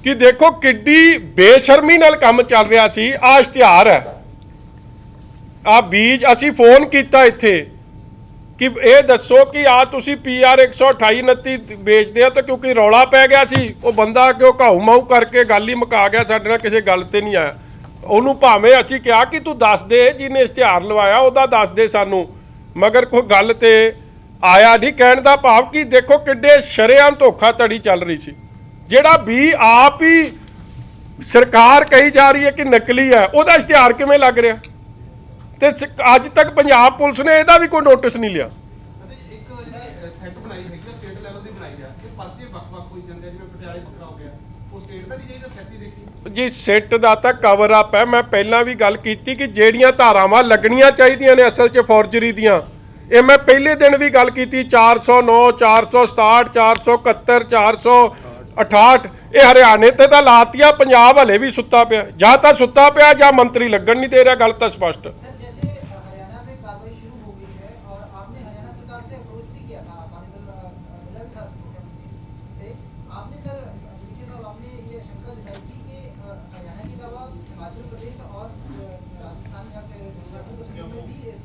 ਕਿ ਦੇਖੋ ਕਿੱਡੀ ਬੇਸ਼ਰਮੀ ਨਾਲ ਕੰਮ ਚੱਲ ਰਿਹਾ ਸੀ। ਆਹ ਇਸ਼ਤਿਹਾਰ ਹੈ, ਆਹ ਬੀਜ। ਅਸੀਂ ਫੋਨ ਕੀਤਾ ਇੱਥੇ ਕਿ ਇਹ ਦੱਸੋ ਕਿ ਆ ਤੁਸੀਂ PR 128-29 ਵੇਚਦੇ ਆ, ਤਾਂ ਕਿਉਂਕਿ ਰੌਲਾ ਪੈ ਗਿਆ ਸੀ, ਉਹ ਬੰਦਾ ਕਿਉਂ ਘਾਊ ਮਾਊ ਕਰਕੇ ਗੱਲ ਹੀ ਮੁਕਾ ਗਿਆ, ਸਾਡੇ ਨਾਲ ਕਿਸੇ ਗੱਲ ਤੇ ਨਹੀਂ ਆਇਆ। ਉਹਨੂੰ ਭਾਵੇਂ ਅਸੀਂ ਕਿਹਾ ਕਿ ਤੂੰ ਦੱਸ ਦੇ, ਜਿਹਨੇ ਇਸ਼ਤਿਹਾਰ ਲਵਾਇਆ ਉਹਦਾ ਦੱਸ ਦੇ ਸਾਨੂੰ, ਮਗਰ ਕੋਈ ਗੱਲ ਤੇ ਆਇਆ ਨਹੀਂ। ਕਹਿਣ ਦਾ ਭਾਵ ਕਿ ਦੇਖੋ ਕਿੱਡੇ ਸ਼ਰੇਆਮ ਧੋਖਾਧੜੀ ਚੱਲ ਰਹੀ ਸੀ। ਜਿਹੜਾ ਵੀ ਆਪ ਹੀ ਸਰਕਾਰ ਕਹੀ ਜਾ ਰਹੀ ਹੈ ਕਿ ਨਕਲੀ ਹੈ, ਉਹਦਾ ਇਸ਼ਤਿਹਾਰ ਕਿਵੇਂ ਲੱਗ ਰਿਹਾ? ਤੇ ਅੱਜ ਤੱਕ ਪੰਜਾਬ ਪੁਲਿਸ ਨੇ ਇਹਦਾ ਵੀ ਕੋਈ ਨੋਟਿਸ ਨਹੀਂ ਲਿਆ। ਇੱਕ ਸੈੱਟ ਬਣਾਈ ਹੈਗੀ ਸਟੇਟ ਲੈਵਲ ਦੀ ਬਣਾਈ ਆ, ਇਹ ਪਰਚੇ ਵੱਖ-ਵੱਖ ਹੋਈ ਜਾਂਦੇ, ਜਿਵੇਂ ਪਟਿਆਲੇ ਵੱਖਰਾ ਹੋ ਗਿਆ, ਉਹ ਸਟੇਟ ਦਾ ਵੀ ਚਾਹੀਦਾ ਸੈੱਟ ਹੀ ਦੇਖੀ ਜੀ। ਸਿੱਟ ਦਾ ਤਾਂ ਕਵਰ ਅਪ ਹੈ। ਮੈਂ ਪਹਿਲਾਂ ਵੀ ਗੱਲ ਕੀਤੀ ਕਿ ਜਿਹੜੀਆਂ ਧਾਰਾਵਾਂ ਲੱਗਣੀਆਂ ਚਾਹੀਦੀਆਂ ਨੇ ਅਸਲ 'ਚ ਫੌਰਜਰੀ ਦੀਆਂ, ਇਹ ਮੈਂ ਪਹਿਲੇ ਦਿਨ ਵੀ ਗੱਲ ਕੀਤੀ, 409, 467, 471, 468, ਇਹ ਹਰਿਆਣੇ ਤੇ ਤਾਂ ਲਾਤੀਆਂ, ਪੰਜਾਬ ਹਲੇ ਵੀ ਸੁੱਤਾ ਪਿਆ। ਜਾਂ ਤਾਂ ਸੁੱਤਾ ਪਿਆ ਜਾਂ ਮੰਤਰੀ ਲੱਗਣ ਨਹੀਂ ਦੇ ਰਿਹਾ, ਗੱਲ ਤਾਂ ਸਪਸ਼ਟ।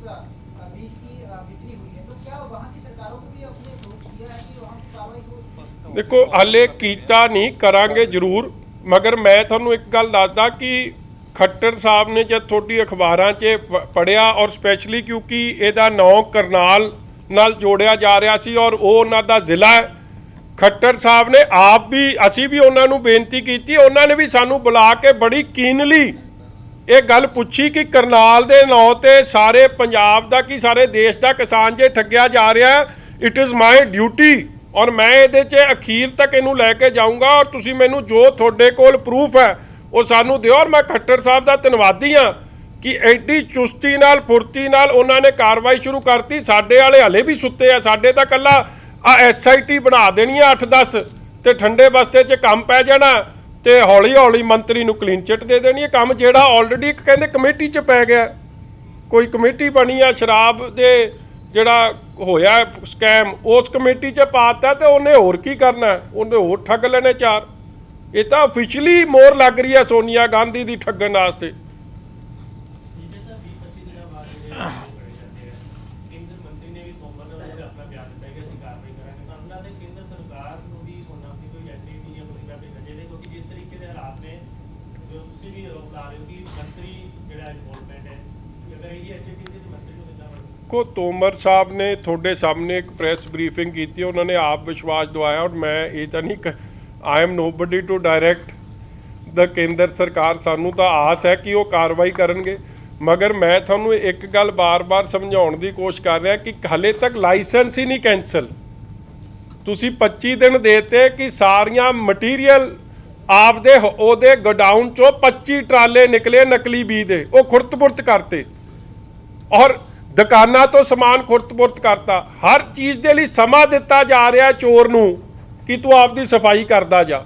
बीज की बिक्री हुई है, तो क्या वहाँ की सरकारों को भी अपने अप्रोच किया है कि वहाँ की कार्रवाई को? देखो ਹਾਲੇ ਕੀਤਾ ਨਹੀਂ, ਕਰਾਂਗੇ ਜ਼ਰੂਰ, ਮਗਰ ਮੈਂ ਤੁਹਾਨੂੰ ਇੱਕ ਗੱਲ ਦੱਸਦਾ ਕਿ ਖੱਟਰ ਸਾਹਿਬ ਨੇ ਜਦ ਤੁਹਾਡੀ ਅਖਬਾਰਾਂ 'ਚ ਪੜ੍ਹਿਆ ਔਰ ਸਪੈਸ਼ਲੀ ਕਿਉਂਕਿ ਇਹਦਾ ਨਾਂ ਕਰਨਾਲ ਨਾਲ ਜੋੜਿਆ ਜਾ ਰਿਹਾ ਸੀ ਔਰ ਉਹ ਉਹਨਾਂ ਦਾ ਜ਼ਿਲ੍ਹਾ ਹੈ, ਖੱਟਰ ਸਾਹਿਬ ਨੇ ਆਪ ਵੀ, ਅਸੀਂ ਵੀ ਉਹਨਾਂ ਨੂੰ ਬੇਨਤੀ ਕੀਤੀ, ਉਹਨਾਂ ਨੇ ਵੀ ਸਾਨੂੰ ਬੁਲਾ ਕੇ ਬੜੀ ਕੀਨਲੀ ਇਹ ਗੱਲ ਪੁੱਛੀ ਕਿ ਕਰਨਾਲ ਦੇ ਨਾਂ ਤੇ ਸਾਰੇ ਪੰਜਾਬ ਦਾ ਕੀ ਸਾਰੇ ਦੇਸ਼ ਦਾ ਕਿਸਾਨ ਜੇ ਠੱਗਿਆ ਜਾ ਰਿਹਾ, ਇਟ ਇਜ਼ ਮਾਈ ਡਿਊਟੀ ਔਰ ਮੈਂ ਇਹਦੇ 'ਚ ਅਖੀਰ ਤੱਕ ਇਹਨੂੰ ਲੈ ਕੇ ਜਾਊਂਗਾ ਔਰ ਤੁਸੀਂ ਮੈਨੂੰ ਜੋ ਤੁਹਾਡੇ ਕੋਲ ਪ੍ਰੂਫ ਹੈ ਉਹ ਸਾਨੂੰ ਦਿਓ। ਔਰ ਮੈਂ ਖੱਟਰ ਸਾਹਿਬ ਦਾ ਧੰਨਵਾਦੀ ਹਾਂ ਕਿ ਐਡੀ ਚੁਸਤੀ ਨਾਲ ਫੁਰਤੀ ਨਾਲ ਉਹਨਾਂ ਨੇ ਕਾਰਵਾਈ ਸ਼ੁਰੂ ਕਰਤੀ। ਸਾਡੇ ਵਾਲੇ ਹਲੇ ਵੀ ਸੁੱਤੇ ਆ, ਸਾਡੇ ਤਾਂ ਕੱਲਾ ਆ SIT ਬਣਾ ਦੇਣੀ ਆ 8-10 ਤੇ ਠੰਡੇ ਬਸਤੇ 'ਚ ਕੰਮ ਪੈ ਜਾਣਾ ਤੇ ਹੌਲੀ ਹੌਲੀ ਮੰਤਰੀ ਨੂੰ ਕਲੀਨ ਚਿੱਟ ਦੇ ਦੇਣੀ ਹੈ। ਕੰਮ ਜਿਹੜਾ ਆਲਰੇਡੀ ਕਹਿੰਦੇ ਕਮੇਟੀ 'ਚ ਪੈ ਗਿਆ, ਕੋਈ ਕਮੇਟੀ ਬਣੀ ਆ ਸ਼ਰਾਬ ਦੇ ਜਿਹੜਾ ਹੋਇਆ ਸਕੈਮ ਉਸ ਕਮੇਟੀ 'ਚ ਪਾਤਾ ਤੇ ਉਹਨੇ ਹੋਰ ਕੀ ਕਰਨਾ, ਉਹਨੇ ਹੋਰ ਠੱਗ ਲੈਣੇ ਚਾਰ। ਇਹ ਤਾਂ ਅਫੀਸ਼ੀਅਲੀ ਮੋਹਰ ਲੱਗ ਰਹੀ ਹੈ ਸੋਨੀਆ ਗਾਂਧੀ ਦੀ ਠੱਗਣ ਵਾਸਤੇ। को तोमर साहब ने थोड़े सामने एक प्रेस ब्रीफिंग की थी, उन्होंने आप विश्वास दवाया और मैं ये तो नहीं, I am nobody to direct the केंद्र सरकार, सानू तो आस है कि वो कार्रवाई करेंगे, मगर मैं थोनू एक गल बार बार समझाने की कोशिश कर रहा कि हले तक लाइसेंस ही नहीं कैंसल। तुसी 25 दिन देते कि सारियां मटीरियल आपदे ओदे गोडाउन चो 25 ट्राले निकले नकली बी दे, वो खुरत-बुरत करते और दुकाना तो समान खुरत-बुरत करता। हर चीज़ के लिए समा दिता जा रहा चोर नू कि तू आपकी सफाई करता जा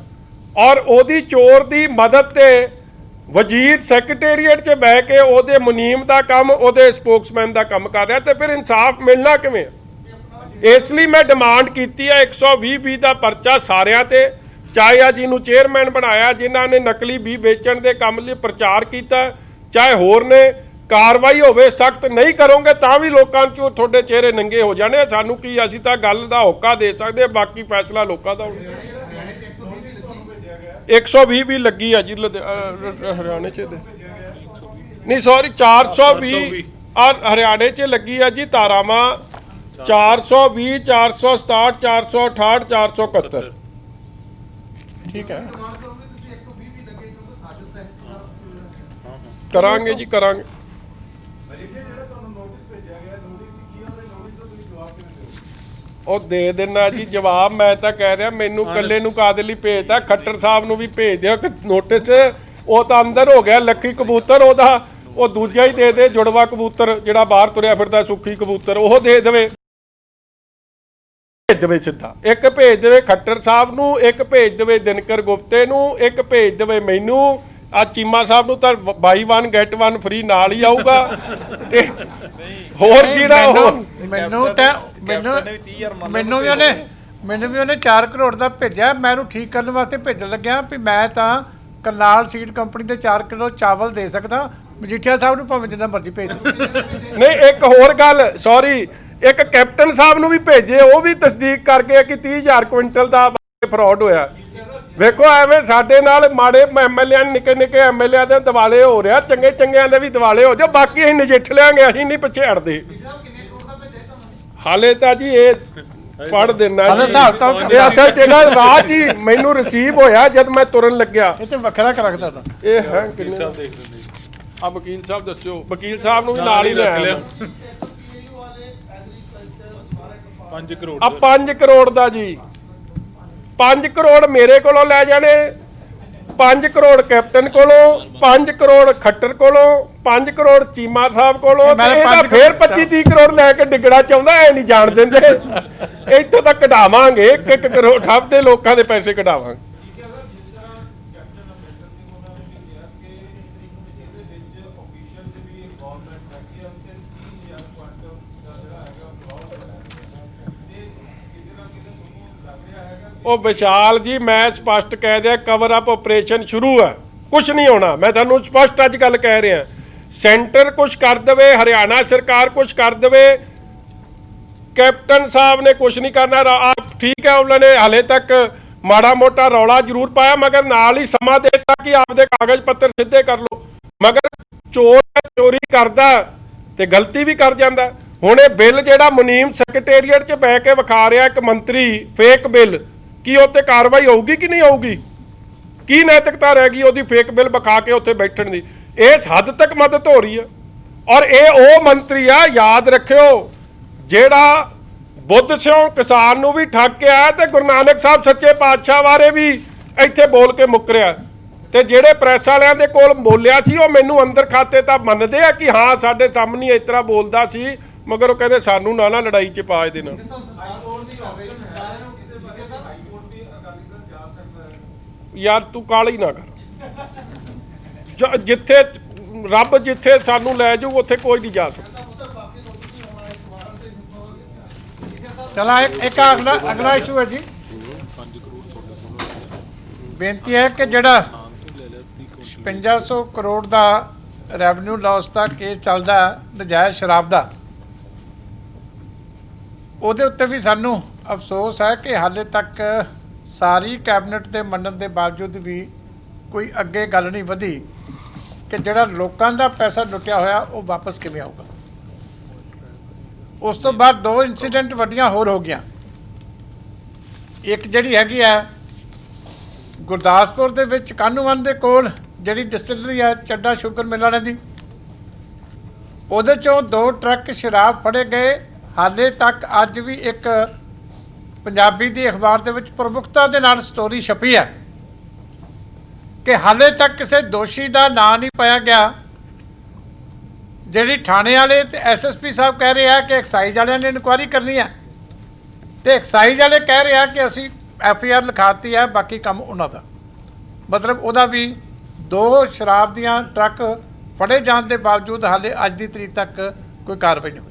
और ओदी चोर की मदद से वजीर सैकटेरीएट 'च बह के ओदे मुनीम का काम, ओदे स्पोक्समैन का काम कर रहा, तो फिर इंसाफ मिलना किवें? इसलिए मैं डिमांड की है 120 का परचा सारिਆਂ ते, चाहे आ जी चेयरमैन बनाया जिन्हों ने नकली बी बेचण के काम लिए प्रचार किया, चाहे होर ने, कार्रवाई होवे, सख्त नहीं करोगे तो भी लोगों चों थोड़े चेहरे नंगे हो जाने। सानू की असीं तां गल दा होका दे सकते, बाकी फैसला लोगों का होना। 120 भी लगी है जी हरियाणे च, नहीं सॉरी 420 और हरियाणे च लगी है जी धारावां 420, 467, 468, 471। ठीक है, करांगे जी करांगे। ਉਹ ਦੇ ਦੇਣਾ ਜੀ ਜਵਾਬ। ਮੈਂ ਤਾਂ ਕਹਿ ਰਿਹਾ ਮੈਨੂੰ ਇਕੱਲੇ ਨੂੰ ਕਾਦੇ ਲਈ ਭੇਜਦਾ, ਖੱਟਰ ਸਾਹਿਬ ਨੂੰ ਵੀ ਭੇਜ ਦਿਓ ਨੋਟਿਸ। ਉਹ ਤਾਂ ਅੰਦਰ ਹੋ ਗਿਆ ਲੱਖੀ ਕਬੂਤਰ, ਉਹਦਾ ਉਹ ਦੂਜਾ ਹੀ ਦੇ ਦੇ ਜੁੜਵਾ ਕਬੂਤਰ ਜਿਹੜਾ ਬਾਹਰ ਤੁਰਿਆ ਫਿਰਦਾ ਸੁੱਖੀ ਕਬੂਤਰ, ਉਹ ਦੇ ਦੇਵੇ, ਭੇਜ ਦੇਵੇ ਸਿੱਧਾ। ਇੱਕ ਭੇਜ ਦੇਵੇ ਖੱਟਰ ਸਾਹਿਬ ਨੂੰ, ਇੱਕ ਭੇਜ ਦੇਵੇ ਦਿਨਕਰ ਗੁਪਤੇ ਨੂੰ, ਇੱਕ ਭੇਜ ਦੇਵੇ ਮੈਨੂੰ। ਆ ਚੀਮਾ ਸਾਹਿਬ ਨੂੰ ਤਾਂ ਬਾਈ 1 ਗੈਟ 1 ਫ੍ਰੀ ਨਾਲ ਹੀ ਆਊਗਾ ਤੇ ਹੋਰ ਜਿਹੜਾ ਉਹ ਮੈਨੂੰ ਵੀ ਉਹਨੇ 4 ਕਰੋੜ ਦਾ ਭੇਜਿਆ। ਮੈਂ ਉਹਨੂੰ ਠੀਕ ਕਰਨ ਵਾਸਤੇ ਭੇਜਣ ਲੱਗਿਆ ਵੀ ਮੈਂ ਤਾਂ ਕਰਨਾਲ ਸੀਡ ਕੰਪਨੀ ਦੇ 4 ਕਿਲੋ ਚਾਵਲ ਦੇ ਸਕਦਾ, ਮਜੀਠੀਆ ਸਾਹਿਬ ਨੂੰ ਭਾਵੇਂ ਜਿੰਨਾ ਮਰਜ਼ੀ ਭੇਜ ਨਹੀਂ। ਇੱਕ ਹੋਰ ਗੱਲ, ਸੌਰੀ, ਇੱਕ ਕੈਪਟਨ ਸਾਹਿਬ ਨੂੰ ਵੀ ਭੇਜੇ, ਉਹ ਵੀ ਤਸਦੀਕ ਕਰ ਗਏ ਕਿ 30,000 ਕੁਇੰਟਲ ਦਾ ਫਰਾਡ ਹੋਇਆ। ਵੇਖੋ ਐਵੇਂ ਸਾਡੇ ਨਾਲ ਮਾੜੇ MLA ਨਿੱਕੇ ਨਿੱਕੇ MLA ਦੇ ਦਿਵਾਲੇ ਹੋ ਰਿਹਾ, ਚੰਗੇ ਚੰਗਿਆਂ ਦੇ ਵੀ ਦਿਵਾਲੇ ਹੋ ਜਾਓ, ਬਾਕੀ ਅਸੀਂ ਨਜਿੱਠ ਲਿਆਂਗੇ, ਅਸੀਂ ਨਹੀਂ ਪਿੱਛੇ ਹਟਦੇ। ਹਾਲੇ ਤਾਂ ਜੀ ਇਹ ਪੜ ਦੇਣਾ ਇਹ ਅਸਲ ਚ ਨਾ ਰਾਜ ਹੀ ਮੈਨੂੰ ਰਿਸੀਵ ਹੋਇਆ ਜਦ ਮੈਂ ਤੁਰਨ ਲੱਗਿਆ। ਇਹ ਤੇ ਵੱਖਰਾ ਕਰ ਰੱਖਦਾ ਇਹ ਹੈ ਕਿੰਨੇ ਆ ਵਕੀਲ ਸਾਹਿਬ ਦੱਸਿਓ, ਵਕੀਲ ਸਾਹਿਬ ਨੂੰ ਵੀ ਨਾਲ ਹੀ ਲੈ ਲਿਆ। 5 ਕਰੋੜ ਆ 5 ਕਰੋੜ ਦਾ ਜੀ, 5 ਕਰੋੜ ਮੇਰੇ ਕੋਲੋਂ ਲੈ ਜਾਣੇ, 5 ਕਰੋੜ ਕੈਪਟਨ ਕੋਲੋਂ, 5 ਕਰੋੜ ਖੱਟਰ ਕੋਲੋਂ, 5 ਕਰੋੜ ਚੀਮਾ ਸਾਹਿਬ ਕੋਲੋਂ, ਇਹਦਾ ਫੇਰ 25-30 ਕਰੋੜ ਲੈ ਕੇ ਡਿੱਗਣਾ ਚਾਹੁੰਦਾ। ਐ ਨਹੀਂ ਜਾਣ ਦਿੰਦੇ, ਇੱਥੋਂ ਤਾਂ ਕਢਾਵਾਂਗੇ 1 ਕਰੋੜ ਸਭ ਦੇ ਲੋਕਾਂ ਦੇ ਪੈਸੇ ਕਢਾਵਾਂਗੇ। ਉਹ ਵਿਸ਼ਾਲ ਜੀ ਮੈਂ ਸਪਸ਼ਟ ਕਹਿ ਦਿਆ, ਕਵਰ ਅਪ ਆਪਰੇਸ਼ਨ ਸ਼ੁਰੂ ਹੈ, ਕੁਝ ਨਹੀਂ ਹੋਣਾ। ਮੈਂ ਤੁਹਾਨੂੰ ਸਪਸ਼ਟ ਅੱਜ ਗੱਲ ਕਹਿ ਰਿਹਾ ਸੈਂਟਰ ਕੁਝ ਕਰ ਦੇਵੇ, ਹਰਿਆਣਾ ਸਰਕਾਰ ਕੁਝ ਕਰ ਦੇਵੇ, ਕੈਪਟਨ ਸਾਹਿਬ ਨੇ ਕੁਝ ਨਹੀਂ ਕਰਨਾ। ਆਪ ਠੀਕ ਹੈ, ਉਹਨਾਂ ਨੇ ਹਾਲੇ ਤੱਕ ਮਾੜਾ ਮੋਟਾ ਰੌਲਾ ਜ਼ਰੂਰ ਪਾਇਆ, ਮਗਰ ਨਾਲ ਹੀ ਸਮਾਂ ਦੇ ਦਿੱਤਾ ਕਿ ਆਪਦੇ ਕਾਗਜ਼ ਪੱਤਰ ਸਿੱਧੇ ਕਰ ਲਓ। ਮਗਰ ਚੋਰ ਚੋਰੀ ਕਰਦਾ ਤੇ ਗਲਤੀ ਵੀ ਕਰ ਜਾਂਦਾ। ਹੁਣ ਇਹ ਬਿੱਲ ਜਿਹੜਾ ਮੁਨੀਮ ਸੈਕਟੇਰੀਏਟ 'ਚ ਬਹਿ ਕੇ ਵਿਖਾ ਰਿਹਾ ਇੱਕ ਮੰਤਰੀ, ਫੇਕ ਬਿੱਲ, ਕੀ ਉਹ 'ਤੇ ਕਾਰਵਾਈ ਹੋਊਗੀ ਕਿ ਨਹੀਂ ਹੋਊਗੀ? ਕੀ ਨੈਤਿਕਤਾ ਰਹਿ ਗਈ ਉਹਦੀ ਫੇਕ ਬਿੱਲ ਵਿਖਾ ਕੇ ਉੱਥੇ ਬੈਠਣ ਦੀ? ਇਸ ਹੱਦ ਤੱਕ ਮਦਦ ਹੋ ਰਹੀ ਹੈ। ਔਰ ਇਹ ਉਹ ਮੰਤਰੀ ਆ, ਯਾਦ ਰੱਖਿਓ, ਜਿਹੜਾ ਬੁੱਧ ਸਿਉਂ ਕਿਸਾਨ ਨੂੰ ਵੀ ਠੱਗ ਕੇ ਆਇਆ ਤੇ ਗੁਰੂ ਨਾਨਕ ਸਾਹਿਬ ਸੱਚੇ ਪਾਤਸ਼ਾਹ ਬਾਰੇ ਵੀ ਇੱਥੇ ਬੋਲ ਕੇ ਮੁੱਕਰਿਆ। ਤੇ ਜਿਹੜੇ ਪ੍ਰੈਸ ਵਾਲਿਆਂ ਦੇ ਕੋਲ ਬੋਲਿਆ ਸੀ, ਉਹ ਮੈਨੂੰ ਅੰਦਰ ਖਾਤੇ ਤਾਂ ਮੰਨਦੇ ਆ ਕਿ ਹਾਂ ਸਾਡੇ ਸਾਹਮਣੇ ਇਸ ਤਰ੍ਹਾਂ ਬੋਲਦਾ ਸੀ, ਮਗਰ ਉਹ ਕਹਿੰਦੇ ਸਾਨੂੰ ਨਾ ਲੜਾਈ 'ਚ ਪਾ ਦੇਣਾ। ਯਾਰ ਤੂੰ ਕਾਹਲੀ ਨਾ ਕਰ, ਜਿੱਥੇ ਰੱਬ ਜਿੱਥੇ ਸਾਨੂੰ ਲੈ ਜਾਊ ਉੱਥੇ ਕੋਈ ਨਹੀਂ ਜਾ ਸਕਦਾ। चला एक अगला इशू है जी। बेनती है कि जड़ा 5500 करोड़ का रेवन्यू लॉस का केस चलता नजायज़ शराब का, ਉਹਦੇ ਉੱਤੇ ਵੀ ਸਾਨੂੰ ਅਫਸੋਸ ਹੈ ਕਿ ਹਾਲੇ ਤੱਕ ਸਾਰੀ ਕੈਬਨਿਟ ਦੇ ਮੰਨਣ ਦੇ ਬਾਵਜੂਦ ਵੀ ਕੋਈ ਅੱਗੇ ਗੱਲ ਨਹੀਂ ਵਧੀ ਕਿ ਜਿਹੜਾ ਲੋਕਾਂ ਦਾ ਪੈਸਾ ਲੁੱਟਿਆ ਹੋਇਆ ਉਹ ਵਾਪਸ ਕਿਵੇਂ ਆਊਗਾ। ਉਸ ਤੋਂ ਬਾਅਦ ਦੋ ਇਨਸੀਡੈਂਟ ਵੱਡੀਆਂ ਹੋਰ ਹੋ ਗਈਆਂ। ਇੱਕ ਜਿਹੜੀ ਹੈਗੀ ਆ ਗੁਰਦਾਸਪੁਰ ਦੇ ਵਿੱਚ ਕਾਨੂੰਨ ਦੇ ਕੋਲ ਜਿਹੜੀ ਡਿਸਟਿਲਰੀ ਹੈ ਚੱਡਾ ਸ਼ੂਗਰ ਮਿਲ ਵਾਲਿਆਂ ਦੀ, ਉਹਦੇ 'ਚੋਂ 2 ਟਰੱਕ ਸ਼ਰਾਬ ਫੜੇ ਗਏ। ਹਾਲੇ ਤੱਕ ਅੱਜ ਵੀ ਇੱਕ ਪੰਜਾਬੀ ਦੀ ਅਖਬਾਰ ਦੇ ਵਿੱਚ ਪ੍ਰਮੁਖਤਾ ਦੇ ਨਾਲ ਸਟੋਰੀ ਛਪੀ ਹੈ ਕਿ ਹਾਲੇ ਤੱਕ ਕਿਸੇ ਦੋਸ਼ੀ ਦਾ ਨਾਂ ਨਹੀਂ ਪਾਇਆ ਗਿਆ। ਜਿਹੜੀ ਥਾਣੇ ਵਾਲੇ ਤੇ ਐਸਐਸਪੀ ਸਾਹਿਬ ਕਹਿ ਰਹੇ ਆ ਕਿ ਐਕਸਾਈਜ਼ ਵਾਲਿਆਂ ਨੇ ਇਨਕੁਆਇਰੀ ਕਰਨੀ ਹੈ, ਤੇ ਐਕਸਾਈਜ਼ ਵਾਲੇ ਕਹਿ ਰਹੇ ਆ ਕਿ ਅਸੀਂ ਐਫਆਈਆਰ ਲਿਖਾਤੀ ਹੈ, ਬਾਕੀ ਕੰਮ ਉਹਨਾਂ ਦਾ। ਮਤਲਬ ਉਹਦਾ ਵੀ 2 ਸ਼ਰਾਬ ਦੀਆਂ ਟਰੱਕ ਫੜੇ ਜਾਣ ਦੇ ਬਾਵਜੂਦ ਹਾਲੇ ਅੱਜ ਦੀ ਤਰੀਕ ਤੱਕ ਕੋਈ ਕਾਰਵਾਈ ਨਹੀਂ ਹੋਈ।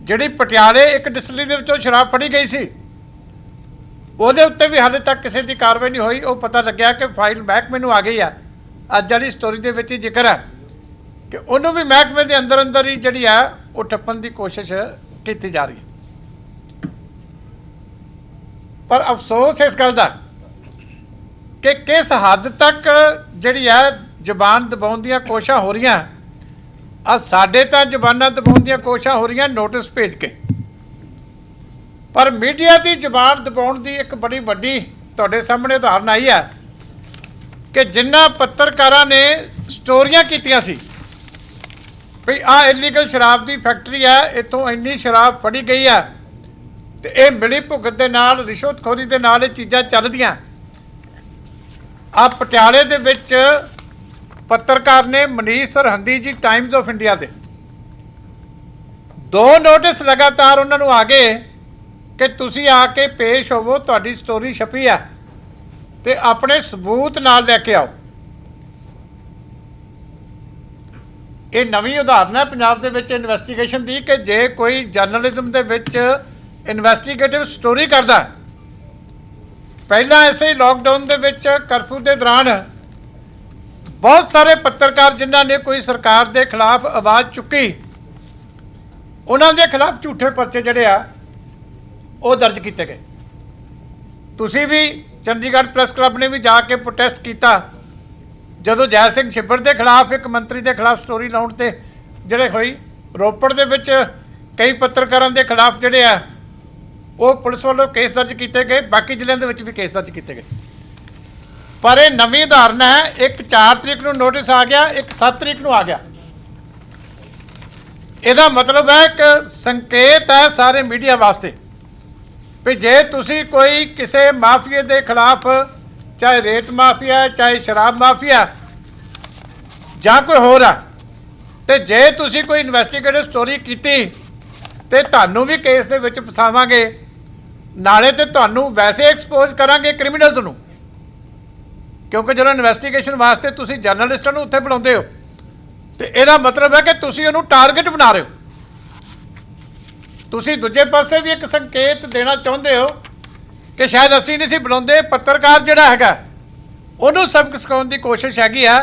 ਜਿਹੜੀ ਪਟਿਆਲੇ ਇੱਕ ਡਿਸਟਿਲਰੀ ਦੇ ਵਿੱਚੋਂ ਸ਼ਰਾਬ ਫੜੀ ਗਈ ਸੀ, ਉਹਦੇ ਉੱਤੇ ਵੀ ਹਾਲੇ ਤੱਕ ਕਿਸੇ ਦੀ ਕਾਰਵਾਈ ਨਹੀਂ ਹੋਈ। ਉਹ ਪਤਾ ਲੱਗਿਆ ਕਿ ਫਾਈਲ ਮਹਿਕਮੇ ਨੂੰ ਆ ਗਈ ਆ। ਅੱਜ ਵਾਲੀ ਸਟੋਰੀ ਦੇ ਵਿੱਚ ਹੀ ਜ਼ਿਕਰ ਹੈ ਕਿ ਉਹਨੂੰ ਵੀ ਮਹਿਕਮੇ ਦੇ ਅੰਦਰ ਅੰਦਰ ਹੀ ਜਿਹੜੀ ਆ ਉਹ ਠੱਪਣ ਦੀ ਕੋਸ਼ਿਸ਼ ਕੀਤੀ ਜਾ ਰਹੀ ਹੈ। ਪਰ ਅਫਸੋਸ ਇਸ ਗੱਲ ਦਾ ਕਿ ਕਿਸ ਹੱਦ ਤੱਕ ਜਿਹੜੀ ਆ ਜ਼ਬਾਨ ਦਬਾਉਣ ਦੀਆਂ ਕੋਸ਼ਿਸ਼ਾਂ ਹੋ ਰਹੀਆਂ। ਆ ਸਾਡੇ ਤਾਂ ਜ਼ਬਾਨਾਂ ਦਬਾਉਣ ਦੀਆਂ ਕੋਸ਼ਿਸ਼ਾਂ ਹੋ ਰਹੀਆਂ ਨੋਟਿਸ ਭੇਜ ਕੇ, ਪਰ ਮੀਡੀਆ ਦੀ ਜ਼ਬਾਨ ਦਬਾਉਣ ਦੀ ਇੱਕ ਬੜੀ ਵੱਡੀ ਤੁਹਾਡੇ ਸਾਹਮਣੇ ਉਦਾਹਰਨ ਆਈ ਹੈ ਕਿ ਜਿਨ੍ਹਾਂ ਪੱਤਰਕਾਰਾਂ ਨੇ ਸਟੋਰੀਆਂ ਕੀਤੀਆਂ ਸੀ ਵੀ ਆਹ ਇਲੀਗਲ ਸ਼ਰਾਬ ਦੀ ਫੈਕਟਰੀ ਹੈ, ਇੱਥੋਂ ਇੰਨੀ ਸ਼ਰਾਬ ਫੜੀ ਗਈ ਆ, ਤੇ ਇਹ ਮਿਲੀ ਭੁਗਤ ਦੇ ਨਾਲ, ਰਿਸ਼ਵਤਖੋਰੀ ਦੇ ਨਾਲ ਇਹ ਚੀਜ਼ਾਂ ਚੱਲਦੀਆਂ। ਆ ਪਟਿਆਲੇ ਦੇ ਵਿੱਚ ਪੱਤਰਕਾਰ ਨੇ ਮਨੀਸ਼ ਸਰਹੰਦੀ ਜੀ ਟਾਈਮਜ਼ ਆਫ ਇੰਡੀਆ ਦੇ 2 ਨੋਟਿਸ ਲਗਾਤਾਰ ਉਹਨਾਂ ਨੂੰ ਆ ਗਏ ਕਿ ਤੁਸੀਂ ਆ ਕੇ ਪੇਸ਼ ਹੋਵੋ, ਤੁਹਾਡੀ ਸਟੋਰੀ ਛਪੀ ਆ ਤੇ ਆਪਣੇ ਸਬੂਤ ਨਾਲ ਲੈ ਕੇ ਆਓ। ਇਹ ਨਵੀਂ ਉਦਾਹਰਨ ਹੈ ਪੰਜਾਬ ਦੇ ਵਿੱਚ ਇਨਵੈਸਟੀਗੇਸ਼ਨ ਦੀ ਕਿ ਜੇ ਕੋਈ ਜਰਨਲਿਜ਼ਮ ਦੇ ਵਿੱਚ ਇਨਵੈਸਟੀਗੇਟਿਵ ਸਟੋਰੀ ਕਰਦਾ। ਪਹਿਲਾਂ ਐਸੇ ਹੀ ਲਾਕਡਾਊਨ ਦੇ ਵਿੱਚ ਕਰਫਿਊ ਦੇ ਦੌਰਾਨ ਬਹੁਤ ਸਾਰੇ ਪੱਤਰਕਾਰ ਜਿਨ੍ਹਾਂ ਨੇ ਕੋਈ ਸਰਕਾਰ ਦੇ ਖਿਲਾਫ ਆਵਾਜ਼ ਚੁੱਕੀ, ਉਹਨਾਂ ਦੇ ਖਿਲਾਫ ਝੂਠੇ ਪਰਚੇ ਜਿਹੜੇ ਆ ਉਹ ਦਰਜ ਕੀਤੇ ਗਏ। ਤੁਸੀਂ ਵੀ ਚੰਡੀਗੜ੍ਹ ਪ੍ਰੈਸ ਕਲੱਬ ਨੇ ਵੀ ਜਾ ਕੇ ਪ੍ਰੋਟੈਸਟ ਕੀਤਾ ਜਦੋਂ ਜੈ ਸਿੰਘ ਛਿੱਬੜ ਦੇ ਖਿਲਾਫ ਇੱਕ ਮੰਤਰੀ ਦੇ ਖਿਲਾਫ ਸਟੋਰੀ ਲਾਉਣ ਤੇ ਜਿਹੜੇ ਹੋਈ। ਰੋਪੜ ਦੇ ਵਿੱਚ ਕਈ ਪੱਤਰਕਾਰਾਂ ਦੇ ਖਿਲਾਫ ਜਿਹੜੇ ਆ ਉਹ ਪੁਲਿਸ ਵੱਲੋਂ ਕੇਸ ਦਰਜ ਕੀਤੇ ਗਏ, ਬਾਕੀ ਜ਼ਿਲ੍ਹਿਆਂ ਦੇ ਵਿੱਚ ਵੀ ਕੇਸ ਦਰਜ ਕੀਤੇ ਗਏ। ਪਰ ਇਹ ਨਵੀਂ ਉਦਾਹਰਨ ਹੈ, ਇੱਕ 4 ਤਰੀਕ ਨੂੰ ਨੋਟਿਸ ਆ ਗਿਆ, ਇੱਕ 7 ਤਰੀਕ ਨੂੰ ਆ ਗਿਆ। ਇਹਦਾ ਮਤਲਬ ਹੈ ਕਿ ਸੰਕੇਤ ਹੈ ਸਾਰੇ ਮੀਡੀਆ ਵਾਸਤੇ ਵੀ ਜੇ ਤੁਸੀਂ ਕੋਈ ਕਿਸੇ ਮਾਫੀਏ ਦੇ ਖਿਲਾਫ, ਚਾਹੇ ਰੇਤ ਮਾਫੀਆ, ਚਾਹੇ ਸ਼ਰਾਬ ਮਾਫੀਆ ਜਾਂ ਕੋਈ ਹੋਰ ਆ, ਤੇ ਜੇ ਤੁਸੀਂ ਕੋਈ ਇਨਵੈਸਟੀਗੇਟਿਵ ਸਟੋਰੀ ਕੀਤੀ ਤੇ ਤੁਹਾਨੂੰ ਵੀ ਕੇਸ ਦੇ ਵਿੱਚ ਫਸਾਵਾਂਗੇ, ਨਾਲੇ ਤੇ ਤੁਹਾਨੂੰ ਵੈਸੇ ਐਕਸਪੋਜ਼ ਕਰਾਂਗੇ ਕ੍ਰਿਮੀਨਲਸ ਨੂੰ, ਕਿਉਂਕਿ ਜਦੋਂ ਇਨਵੈਸਟੀਗੇਸ਼ਨ ਵਾਸਤੇ ਤੁਸੀਂ ਜਰਨਲਿਸਟਾਂ ਨੂੰ ਉੱਥੇ ਬੁਲਾਉਂਦੇ ਹੋ ਤੇ ਇਹਦਾ ਮਤਲਬ ਹੈ ਕਿ ਤੁਸੀਂ ਉਹਨੂੰ ਟਾਰਗੇਟ ਬਣਾ ਰਹੇ ਹੋ। ਤੁਸੀਂ ਦੂਜੇ ਪਾਸੇ ਵੀ ਇੱਕ ਸੰਕੇਤ ਦੇਣਾ ਚਾਹੁੰਦੇ ਹੋ ਕਿ ਸ਼ਾਇਦ ਅਸੀਂ ਨਹੀਂ ਸੀ ਬੁਲਾਉਂਦੇ, ਪੱਤਰਕਾਰ ਜਿਹੜਾ ਹੈਗਾ ਉਹਨੂੰ ਸਬਕ ਸਿਖਾਉਣ ਦੀ ਕੋਸ਼ਿਸ਼ ਹੈਗੀ ਆ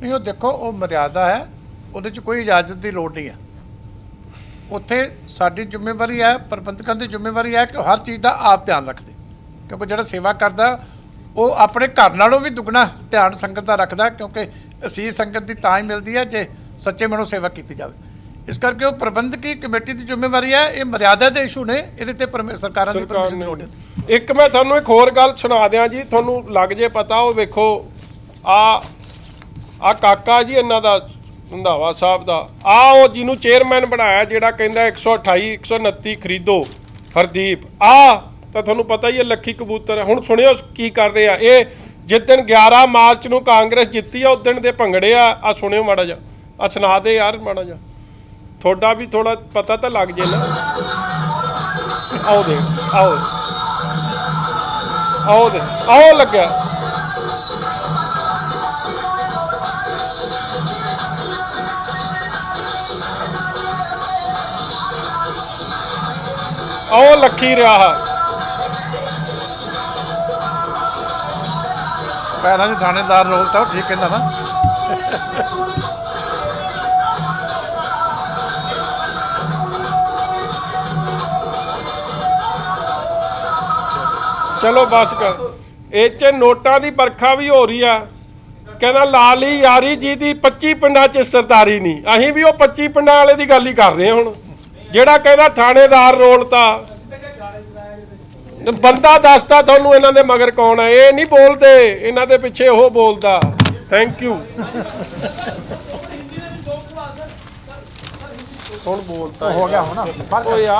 ਨਹੀਂ ਉਹ ਦੇਖੋ ਉਹ ਮਰਿਆਦਾ ਹੈ, ਉਹਦੇ 'ਚ ਕੋਈ ਇਜਾਜ਼ਤ ਦੀ ਲੋੜ ਨਹੀਂ ਹੈ। ਉੱਥੇ ਸਾਡੀ ਜ਼ਿੰਮੇਵਾਰੀ ਹੈ, ਪ੍ਰਬੰਧਕਾਂ ਦੀ ਜ਼ਿੰਮੇਵਾਰੀ ਹੈ ਕਿ ਉਹ ਹਰ ਚੀਜ਼ ਦਾ ਆਪ ਧਿਆਨ ਰੱਖਦੇ, ਕਿਉਂਕਿ ਜਿਹੜਾ ਸੇਵਾ ਕਰਦਾ ਉਹ ਆਪਣੇ ਘਰ ਨਾਲੋਂ ਵੀ ਦੁੱਗਣਾ ਧਿਆਨ ਸੰਗਤ ਦਾ ਰੱਖਦਾ, ਕਿਉਂਕਿ ਅਸੀਸ ਸੰਗਤ ਦੀ ਤਾਂ ਹੀ ਮਿਲਦੀ ਹੈ ਜੇ ਸੱਚੇ ਮਨੋਂ ਸੇਵਾ ਕੀਤੀ ਜਾਵੇ। ਇਸ ਕਰਕੇ ਉਹ ਪ੍ਰਬੰਧਕੀ ਕਮੇਟੀ ਦੀ ਜ਼ਿੰਮੇਵਾਰੀ ਹੈ। ਇਹ ਮਰਿਆਦਾ ਦੇ ਇਸ਼ੂ ਨੇ, ਇਹਦੇ ਤੇ ਸਰਕਾਰਾਂ ਦੀ ਪਰਮਿਸ਼ਨ ਦੀ ਲੋੜ ਹੈ। ਇੱਕ ਮੈਂ ਤੁਹਾਨੂੰ ਇੱਕ ਹੋਰ ਗੱਲ ਸੁਣਾ ਦਿਆਂ ਜੀ, ਤੁਹਾਨੂੰ ਲੱਗ ਜੇ ਪਤਾ। ਉਹ ਵੇਖੋ ਆ ਕਾਕਾ ਜੀ ਇਹਨਾਂ ਦਾ ਰੰਧਾਵਾ ਸਾਹਿਬ ਦਾ, ਉਹ ਜਿਹਨੂੰ ਚੇਅਰਮੈਨ ਬਣਾਇਆ, ਜਿਹੜਾ ਕਹਿੰਦਾ 128 129 ਖਰੀਦੋ ਹਰਦੀਪ, ਤਾਂ ਤੁਹਾਨੂੰ ਪਤਾ ਹੀ ਹੈ ਲੱਖੀ ਕਬੂਤਰ। ਹੁਣ ਸੁਣਿਓ ਕੀ ਕਰ ਰਹੇ ਆ ਇਹ। ਜਿਸ ਦਿਨ 11 ਮਾਰਚ ਨੂੰ ਕਾਂਗਰਸ ਜਿੱਤੀ ਆ, ਉਸ ਦਿਨ ਦੇ ਭੰਗੜੇ ਆ ਸੁਣਿਓ ਮਾੜਾ ਜਿਹਾ, ਸੁਣਾ ਦੇ ਯਾਰ ਮਾੜਾ ਜਿਹਾ, ਤੁਹਾਡਾ ਵੀ ਥੋੜਾ ਪਤਾ ਤਾਂ ਲੱਗ ਜੇ ਨਾ। ਆਓ ਦੇ ਆਓ ਲੱਗਿਆ। ਆਓ ਲੱਖੀ ਰਿਹਾ ਪੈਰਾਂ 'ਚ ਥਾਣੇਦਾਰ ਰੋਲ ਤਾਂ ਉਹ ਠੀਕ ਕਹਿੰਦਾ ਨਾ। ਚਲੋ ਬਸ ਕਰ। ਇਹ 'ਚ ਨੋਟਾਂ ਦੀ ਵਰਖਾ ਵੀ ਹੋ ਰਹੀ ਆ। ਕਹਿੰਦਾ ਲਾਲੀ ਯਾਰੀ ਜੀ ਦੀ 25 ਪਿੰਡਾਂ 'ਚ ਸਰਦਾਰੀ ਨਹੀਂ। ਅਸੀਂ ਵੀ ਉਹ 25 ਪਿੰਡਾਂ ਵਾਲੇ ਦੀ ਗੱਲ ਹੀ ਕਰ ਰਹੇ ਹਾਂ ਹੁਣ, ਜਿਹੜਾ ਕਹਿੰਦਾ ਥਾਣੇਦਾਰ ਰੋਲ ਤਾਂ ਬੰਦਾ ਦੱਸਦਾ ਤੁਹਾਨੂੰ ਇਹਨਾਂ ਦੇ ਮਗਰ ਕੌਣ ਹੈ। ਇਹ ਨਹੀਂ ਬੋਲਦੇ, ਇਹਨਾਂ ਦੇ ਪਿੱਛੇ ਉਹ ਬੋਲਦਾ। Thank you. ਹੁਣ ਬੋਲਤਾ ਹੋ ਗਿਆ ਹੁਣ ਉਹ ਯਾਰ।